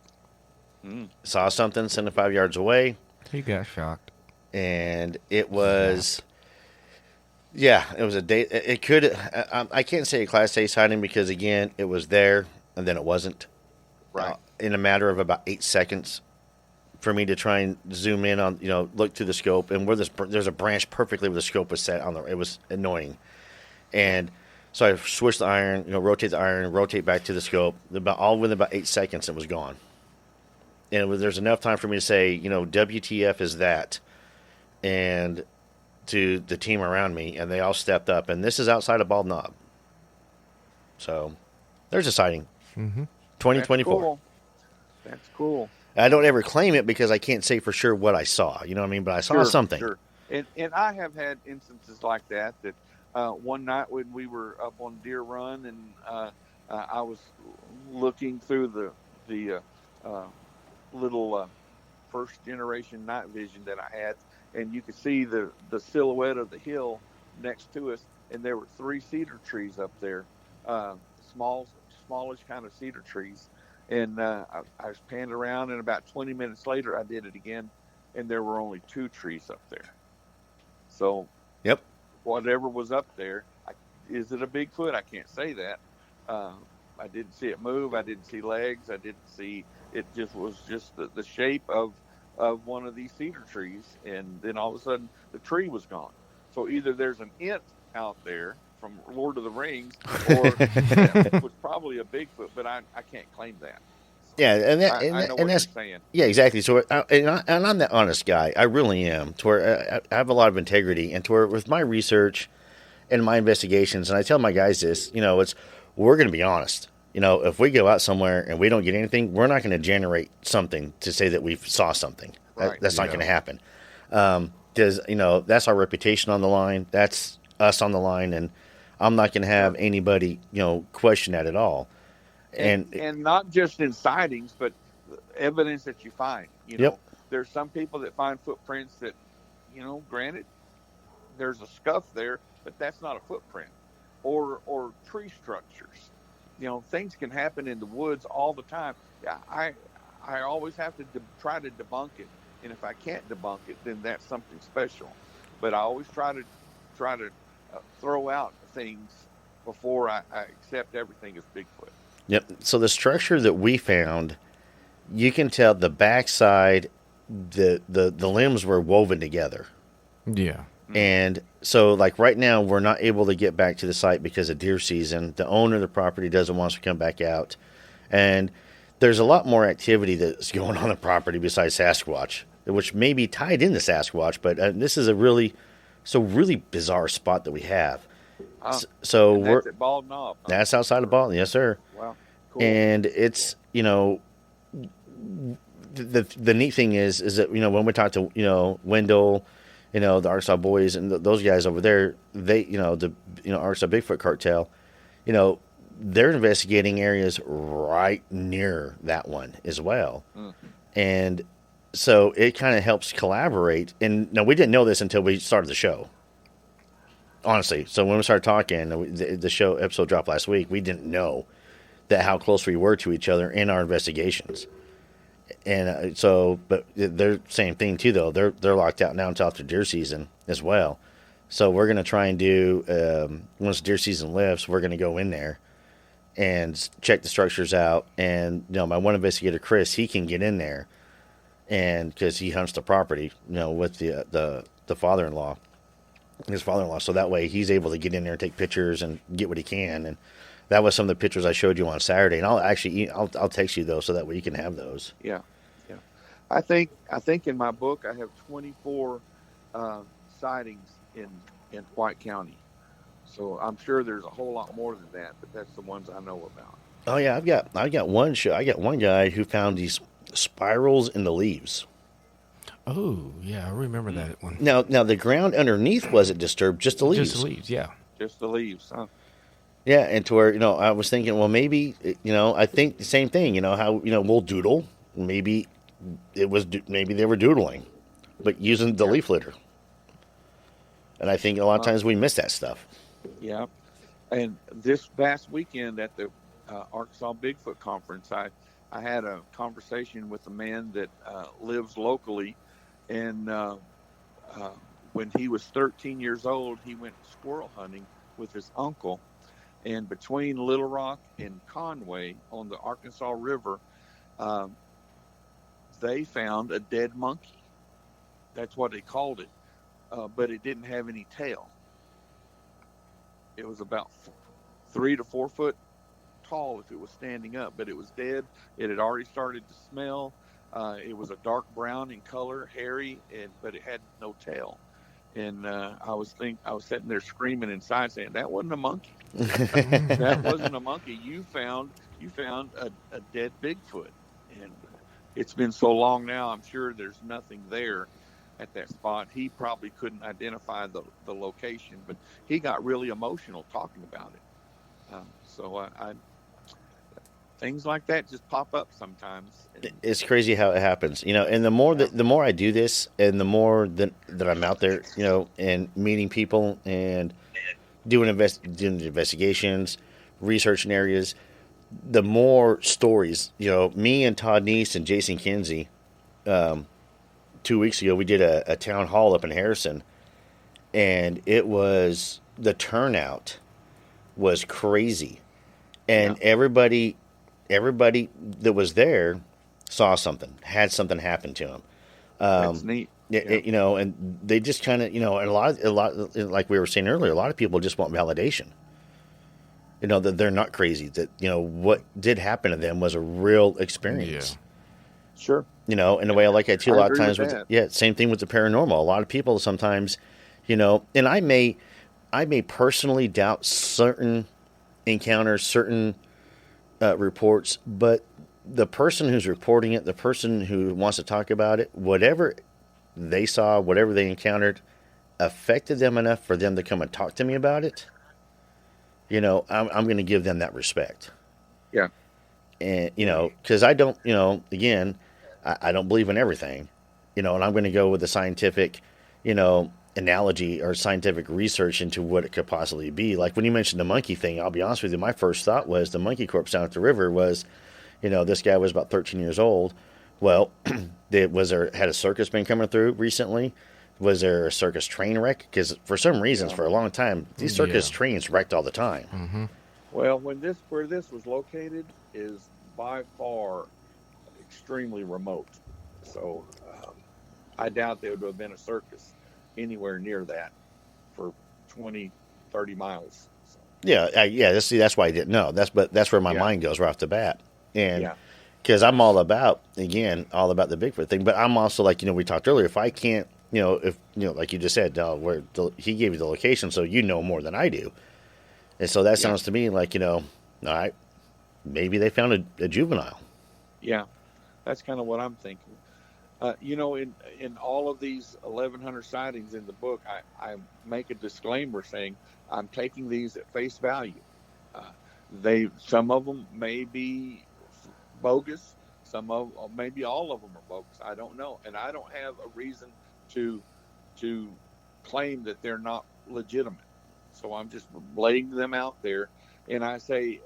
Saw something 75 yards away. He got shocked. And it was... Yeah, it was a day. It could... I can't say a Class A sighting because, again, it was there and then it wasn't. Right. In a matter of about 8 seconds. for me to try and zoom in on, look through the scope, and where there's a branch perfectly where the scope was set on it was annoying. And so I switched the iron, rotate the iron, rotate back to the scope. All within about 8 seconds, it was gone. And there's enough time for me to say, WTF is that, and to the team around me, and they all stepped up. And this is outside of Bald Knob. So there's a sighting. 2024. That's cool. I don't ever claim it because I can't say for sure what I saw. You know what I mean? But I saw something. Sure. And I have had instances like that. One night when we were up on Deer Run, and I was looking through the little first generation night vision that I had, and you could see the silhouette of the hill next to us, and there were 3 cedar trees up there, smallish kind of cedar trees. And I was panning around, and about 20 minutes later, I did it again, and there were only 2 trees up there. So, yep, whatever was up there, is it a Bigfoot? I can't say that. I didn't see it move. I didn't see legs. I didn't see it. Just was just the shape of one of these cedar trees, and then all of a sudden, the tree was gone. So either there's an ent out there from Lord of the Rings, or it was probably a Bigfoot, but I can't claim that. Yeah, and I know what that's you're saying. Yeah, exactly. So, and I'm that honest guy. I really am. To where I have a lot of integrity, and to where with my research and my investigations, and I tell my guys this, we're going to be honest. If we go out somewhere and we don't get anything, we're not going to generate something to say that we saw something. Right. That's not going to happen. Because that's our reputation on the line. That's us on the line, and I'm not going to have anybody, question that at all. And not just in sightings, but evidence that you find. Yep. There's some people that find footprints that, granted, there's a scuff there, but that's not a footprint. Or tree structures. Things can happen in the woods all the time. I always have to try to debunk it, and if I can't debunk it, then that's something special. But I always try to throw out things before I accept everything as Bigfoot. Yep. So the structure that we found, you can tell the backside, the limbs were woven together. Yeah. And so, like right now, we're not able to get back to the site because of deer season. The owner of the property doesn't want us to come back out, and there's a lot more activity that's going on the property besides Sasquatch, which may be tied into Sasquatch. But this is a really bizarre spot that we have. So and that's at Bald Knob. Huh? That's outside of Bald, yes, sir. Wow, cool. And it's the neat thing is that when we talk to Wendell, the Arkansas boys and those guys over there, they the Arkansas Bigfoot cartel, they're investigating areas right near that one as well, and so it kind of helps collaborate. And now we didn't know this until we started the show. Honestly, so when we started talking, the show episode dropped last week. We didn't know that how close we were to each other in our investigations, and but they're same thing too. Though they're locked out now until after deer season as well. So we're gonna try and do once deer season lifts, we're gonna go in there and check the structures out. And my one investigator, Chris, he can get in there, and because he hunts the property, with the father-in-law. His father-in-law, so that way he's able to get in there and take pictures and get what he can. And that was some of the pictures I showed you on Saturday. And I'll text you those so that way you can have those. Yeah. I think in my book I have 24 sightings in White County. So I'm sure there's a whole lot more than that, but that's the ones I know about. Oh yeah, I got one guy who found these spirals in the leaves. Oh, yeah, I remember that one. Now the ground underneath wasn't disturbed, just the leaves. Just the leaves, yeah. Just the leaves, huh? Yeah, and to where, I was thinking, well, maybe, I think the same thing, how, we'll doodle. Maybe they were doodling, but using the leaf litter. And I think a lot of times we miss that stuff. Yeah. And this past weekend at the Arkansas Bigfoot Conference, I had a conversation with a man that lives locally. And when he was 13 years old, he went squirrel hunting with his uncle. And between Little Rock and Conway on the Arkansas River, they found a dead monkey. That's what they called it, but it didn't have any tail. It was about 3 to 4 foot tall if it was standing up, but it was dead. It had already started to smell. It was a dark brown in color, hairy, but it had no tail. And I was sitting there screaming inside, saying, "That wasn't a monkey. That wasn't a monkey. You found a dead Bigfoot." And it's been so long now. I'm sure there's nothing there at that spot. He probably couldn't identify the location, but he got really emotional talking about it. So things like that just pop up sometimes. It's crazy how it happens, and the more I do this, and the more that I'm out there, and meeting people and doing investigations, researching areas, the more stories, me and Todd Neese and Jason Kinsey, 2 weeks ago, we did a town hall up in Harrison, and the turnout was crazy. And everybody that was there saw something, had something happen to them. That's neat. And they just kind of, and a lot, like we were saying earlier, a lot of people just want validation. That they're not crazy. That what did happen to them was a real experience. Yeah. Sure. In a way, I like that too. A lot of times, same thing with the paranormal. A lot of people sometimes, and I may personally doubt certain encounters, certain reports, but the person who's reporting it, the person who wants to talk about it, whatever they saw, whatever they encountered, affected them enough for them to come and talk to me about it. I'm going to give them that respect. Yeah. And, because I don't, again, I don't believe in everything, and I'm going to go with the scientific, analogy or scientific research into what it could possibly be. Like when you mentioned the monkey thing, I'll be honest with you, my first thought was the monkey corpse down at the river was, this guy was about 13 years old. Well, had a circus been coming through recently? Was there a circus train wreck? Because for some reasons, for a long time, these circus trains wrecked all the time. Mm-hmm. Well, where this was located is by far extremely remote. So I doubt there would have been a circus anywhere near that for 20, 30 miles. So. Yeah. That's why I didn't know. That's where my mind goes right off the bat. And because I'm all about the Bigfoot thing, but I'm also like, we talked earlier, if I can't, like you just said, where he gave you the location, so more than I do. And so that sounds to me like, all right, maybe they found a juvenile. Yeah, that's kind of what I'm thinking. In all of these 1,100 sightings in the book, I make a disclaimer saying I'm taking these at face value. Some of them may be bogus. Maybe all of them are bogus. I don't know, and I don't have a reason to claim that they're not legitimate. So I'm just laying them out there, and I say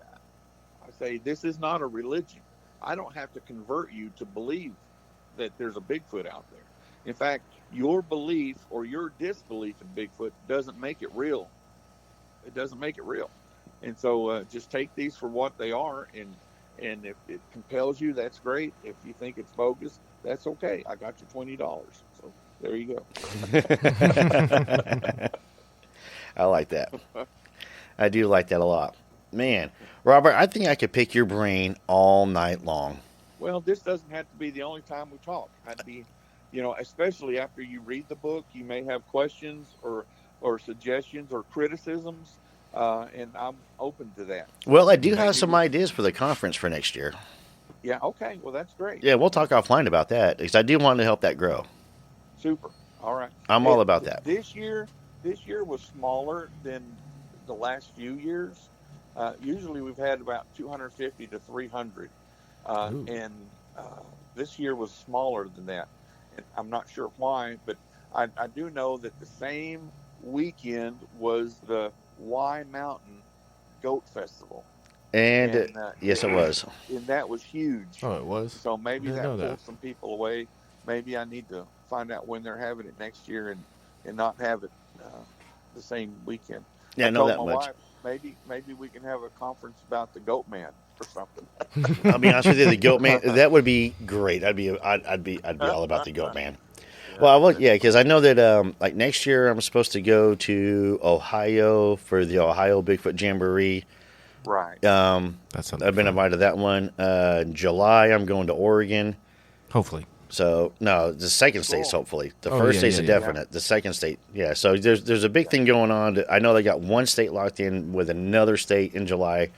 this is not a religion. I don't have to convert you to believe that there's a Bigfoot out there. In fact, your belief or your disbelief in Bigfoot doesn't make it real. It doesn't make it real. And so just take these for what they are, and if it compels you, that's great. If you think it's bogus, that's okay. I got you $20. So there you go. I like that. I do like that a lot. Man, Robert, I think I could pick your brain all night long. Well, this doesn't have to be the only time we talk. I'd be, especially after you read the book, you may have questions or suggestions or criticisms, and I'm open to that. Well, I do have some ideas for the conference for next year. Yeah, okay. Well, that's great. Yeah, we'll talk offline about that, because I do want to help that grow. Super. All right. I'm all about that. This year was smaller than the last few years. Usually we've had about 250 to 300. And this year was smaller than that. And I'm not sure why, but I do know that the same weekend was the Y Mountain Goat Festival. And yes, it was. And that was huge. Oh, it was? So maybe that pulled some people away. Maybe I need to find out when they're having it next year and not have it the same weekend. Yeah, I know that much. maybe we can have a conference about the goat man or something. I'll be honest with you, the goat man, that would be great. I'd be all about the goat man. Well, yeah, because I know that like next year I'm supposed to go to Ohio for the Ohio Bigfoot Jamboree. Right. That's I've been invited to that one. In July I'm going to Oregon. Hopefully. So no, the second state's hopefully. The first state's a definite. The second state, yeah. So there's a big thing going on. I know they got one state locked in with another state in July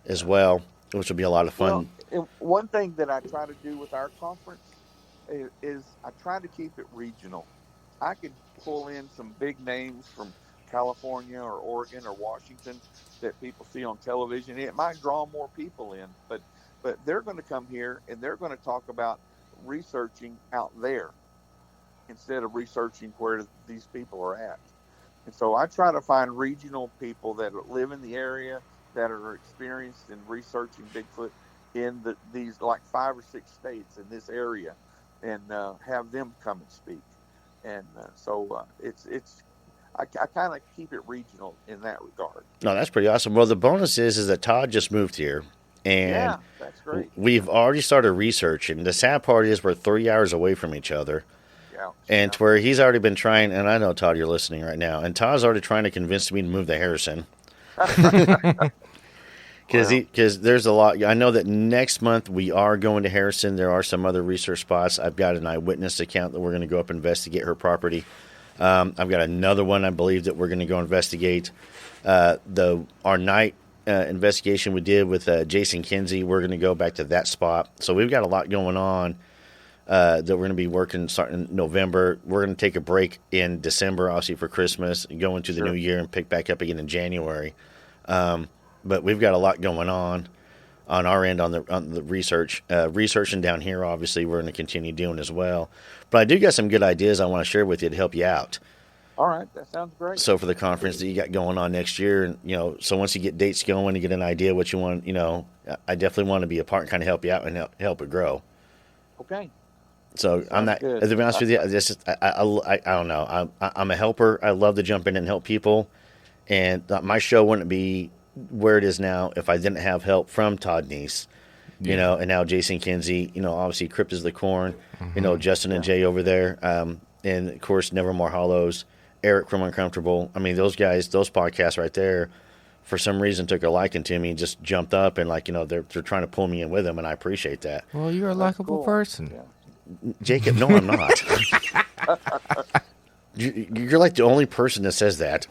as well, which will be a lot of fun. Well, one thing that I try to do with our conference is I try to keep it regional. I could pull in some big names from California or Oregon or Washington that people see on television. It might draw more people in, but they're going to come here and they're going to talk about researching out there instead of researching where these people are at. And so I try to find regional people that live in the area that are experienced in researching Bigfoot in these like 5 or 6 states in this area, and have them come and speak. And so I kind of keep it regional in that regard. No, that's pretty awesome. Well, the bonus is that Todd just moved here. And yeah, that's great. We've already started researching. The sad part is we're 3 hours away from each other. Yeah. And to where he's already been trying, and I know, Todd, you're listening right now, and Todd's already trying to convince me to move to Harrison. Because there's a lot. I know that next month we are going to Harrison. There are some other research spots. I've got an eyewitness account that we're going to go up and investigate her property. I've got another one I believe that we're going to go investigate. Our night investigation we did with Jason Kinsey, we're going to go back to that spot. So we've got a lot going on that we're going to be working starting in November. We're going to take a break in December, obviously, for Christmas, and go into the new year and pick back up again in January. But we've got a lot going on our end on the research. Researching down here, obviously, we're going to continue doing as well. But I do got some good ideas I want to share with you to help you out. All right, that sounds great. So for the conference that you got going on next year, and so once you get dates going, you get an idea what you want. I definitely want to be a part and kind of help you out and help it grow. Okay. So I'm not. To be honest with you, I don't know. I'm a helper. I love to jump in and help people, and my show wouldn't be where it is now if I didn't have help from Todd Neese, and now Jason Kinsey. Obviously Crypt is the Corn. Justin and Jay over there, and of course Nevermore Hollows. Eric from Uncomfortable. I mean, those guys, those podcasts right there, for some reason took a liking to me and just jumped up and they're trying to pull me in with them, and I appreciate that. Well, you're a likable person. Yeah. Jacob, no, I'm not. You're like the only person that says that.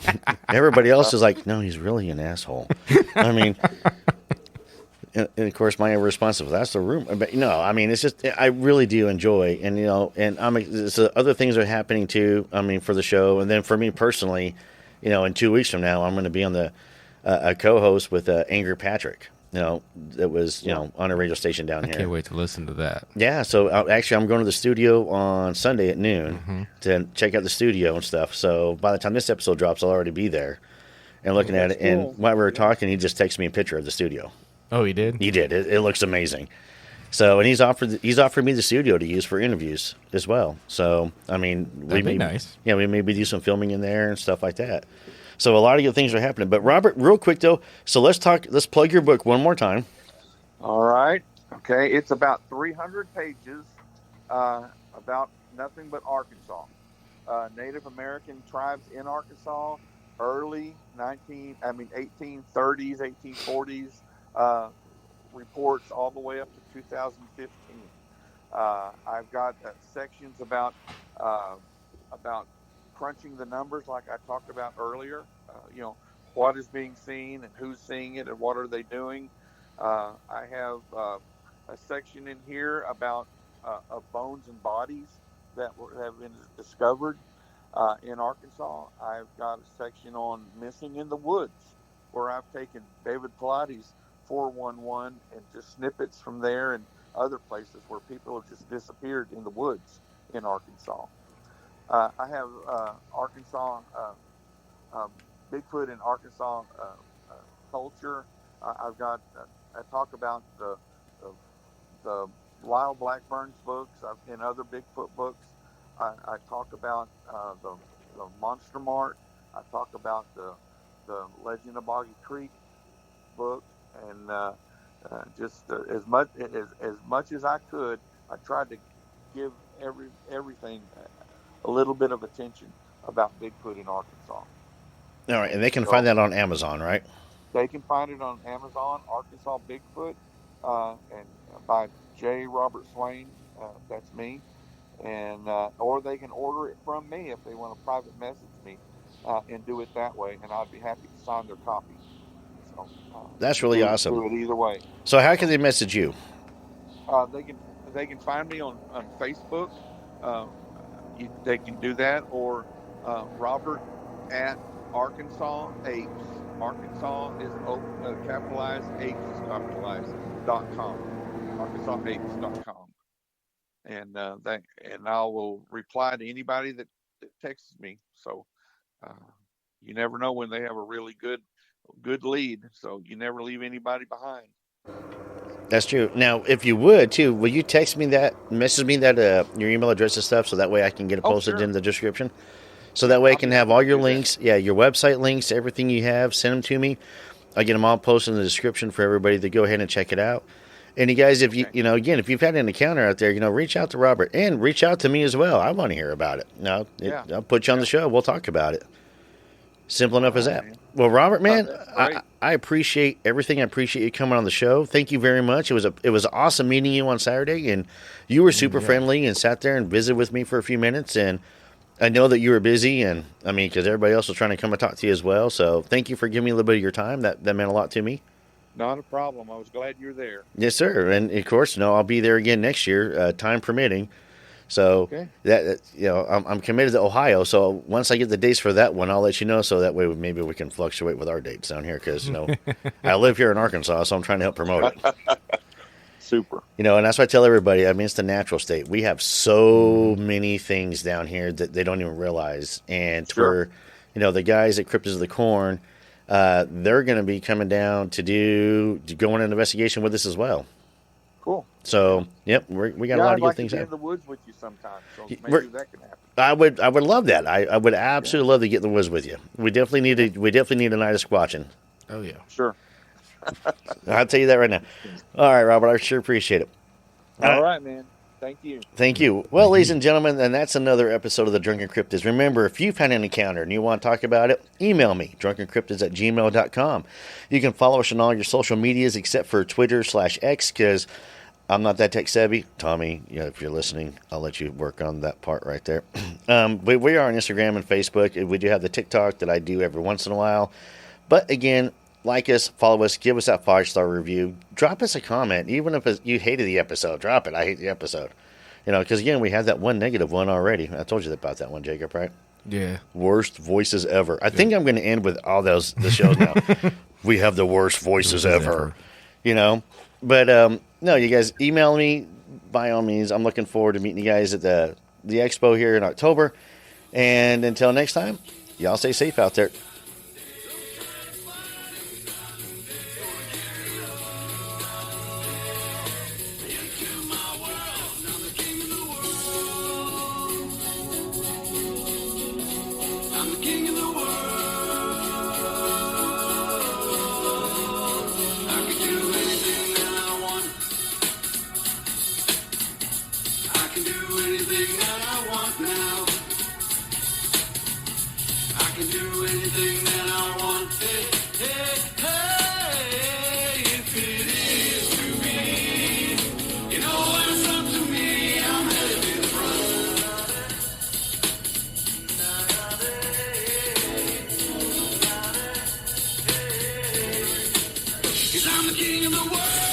Everybody else is like, no, he's really an asshole. I mean, and of course, my response is, that's the room. But it's just, I really do enjoy, and other things are happening too. I mean, for the show, and then for me personally, in 2 weeks from now, I'm going to be on a co-host with Angry Patrick. That was on a radio station down here. I can't wait to listen to that. Yeah, so actually, I'm going to the studio on Sunday at noon to check out the studio and stuff. So by the time this episode drops, I'll already be there and looking at it. Cool. And while we were talking, he just texted me a picture of the studio. Oh, he did? He did. It looks amazing. So, and he's offered me the studio to use for interviews as well. So, I mean, that'd be nice. Yeah, we maybe do some filming in there and stuff like that. So, a lot of good things are happening. But Robert, real quick though, so let's plug your book one more time. All right. Okay, it's about 300 pages about nothing but Arkansas, Native American tribes in Arkansas, early 1830s, 1840s. Reports all the way up to 2015. I've got sections about crunching the numbers, like I talked about earlier. What is being seen and who's seeing it and what are they doing. I have a section in here about bones and bodies that have been discovered in Arkansas. I've got a section on missing in the woods, where I've taken David Pilates' 411 and just snippets from there and other places where people have just disappeared in the woods in Arkansas. I have Arkansas, Bigfoot in Arkansas culture. I've got, I talk about the Lyle Blackburn's books and other Bigfoot books. I talk about the Monster Mart. I talk about the the Legend of Boggy Creek book, and just as much as I could, I tried to give everything a little bit of attention about Bigfoot in Arkansas. All right, and they can find that on Amazon, right? They can find it on Amazon, Arkansas Bigfoot, and by J. Robert Swain. That's me, and or they can order it from me if they want to private message me and do it that way, and I'd be happy to sign their copy. So that's really awesome. Do it either way. So how can they message you? They can find me on Facebook. They can do that, or Robert at Arkansas Apes. Arkansas is capitalized, apes is capitalized .com. ArkansasApes.com. And I will reply to anybody that texts me. So you never know when they have a really good lead. So you never leave anybody behind. That's true. Now, if you would too, will you text me that, message me that your email address and stuff, so that way I can get it posted in the description. So that way I can have all your links, your website links, everything you have, send them to me. I get them all posted in the description for everybody to go ahead and check it out. And you guys, if again, if you've had an encounter out there, reach out to Robert and reach out to me as well. I want to hear about it. I'll put you on the show. We'll talk about it. Simple enough as that. Well, Robert, man, I appreciate everything. I appreciate you coming on the show. Thank you very much. It was awesome meeting you on Saturday, and you were super friendly and sat there and visited with me for a few minutes. And I know that you were busy, and because everybody else was trying to come and talk to you as well. So thank you for giving me a little bit of your time. That meant a lot to me. Not a problem. I was glad you're there. Yes, sir. And of course, I'll be there again next year, time permitting. So that I'm committed to Ohio. So once I get the dates for that one, I'll let you know. So that way, maybe we can fluctuate with our dates down here, because I live here in Arkansas, so I'm trying to help promote it. Super. And that's why I tell everybody. It's the natural state. We have so many things down here that they don't even realize. And for the guys at Cryptids of the Corn, they're going to be coming down to go on an investigation with us as well. Cool. So, yep, we got a lot of good things happening. I'd like to be in the woods with you sometime, so maybe that can happen. I would love that. I would absolutely love to get in the woods with you. We definitely need a night of squatching. Oh yeah, sure. I'll tell you that right now. All right, Robert, I sure appreciate it. All right, man. Thank you. Thank you. Well, ladies and gentlemen, and that's another episode of the Drunken Cryptids. Remember, if you've had an encounter and you want to talk about it, email me, drunkencryptids@gmail.com. You can follow us on all your social medias except for Twitter/X, because I'm not that tech savvy. Tommy, if you're listening, I'll let you work on that part right there. We are on Instagram and Facebook. We do have the TikTok that I do every once in a while. But again, like us, follow us, give us that 5-star review. Drop us a comment, even if you hated the episode. Drop it. I hate the episode. Because again, we had that one negative one already. I told you about that one, Jacob, right? Yeah. Worst voices ever. I think I'm going to end with all the shows now. We have the worst voices ever. But no, you guys email me by all means. I'm looking forward to meeting you guys at the expo here in October. And until next time, y'all stay safe out there. I'm the king of the world.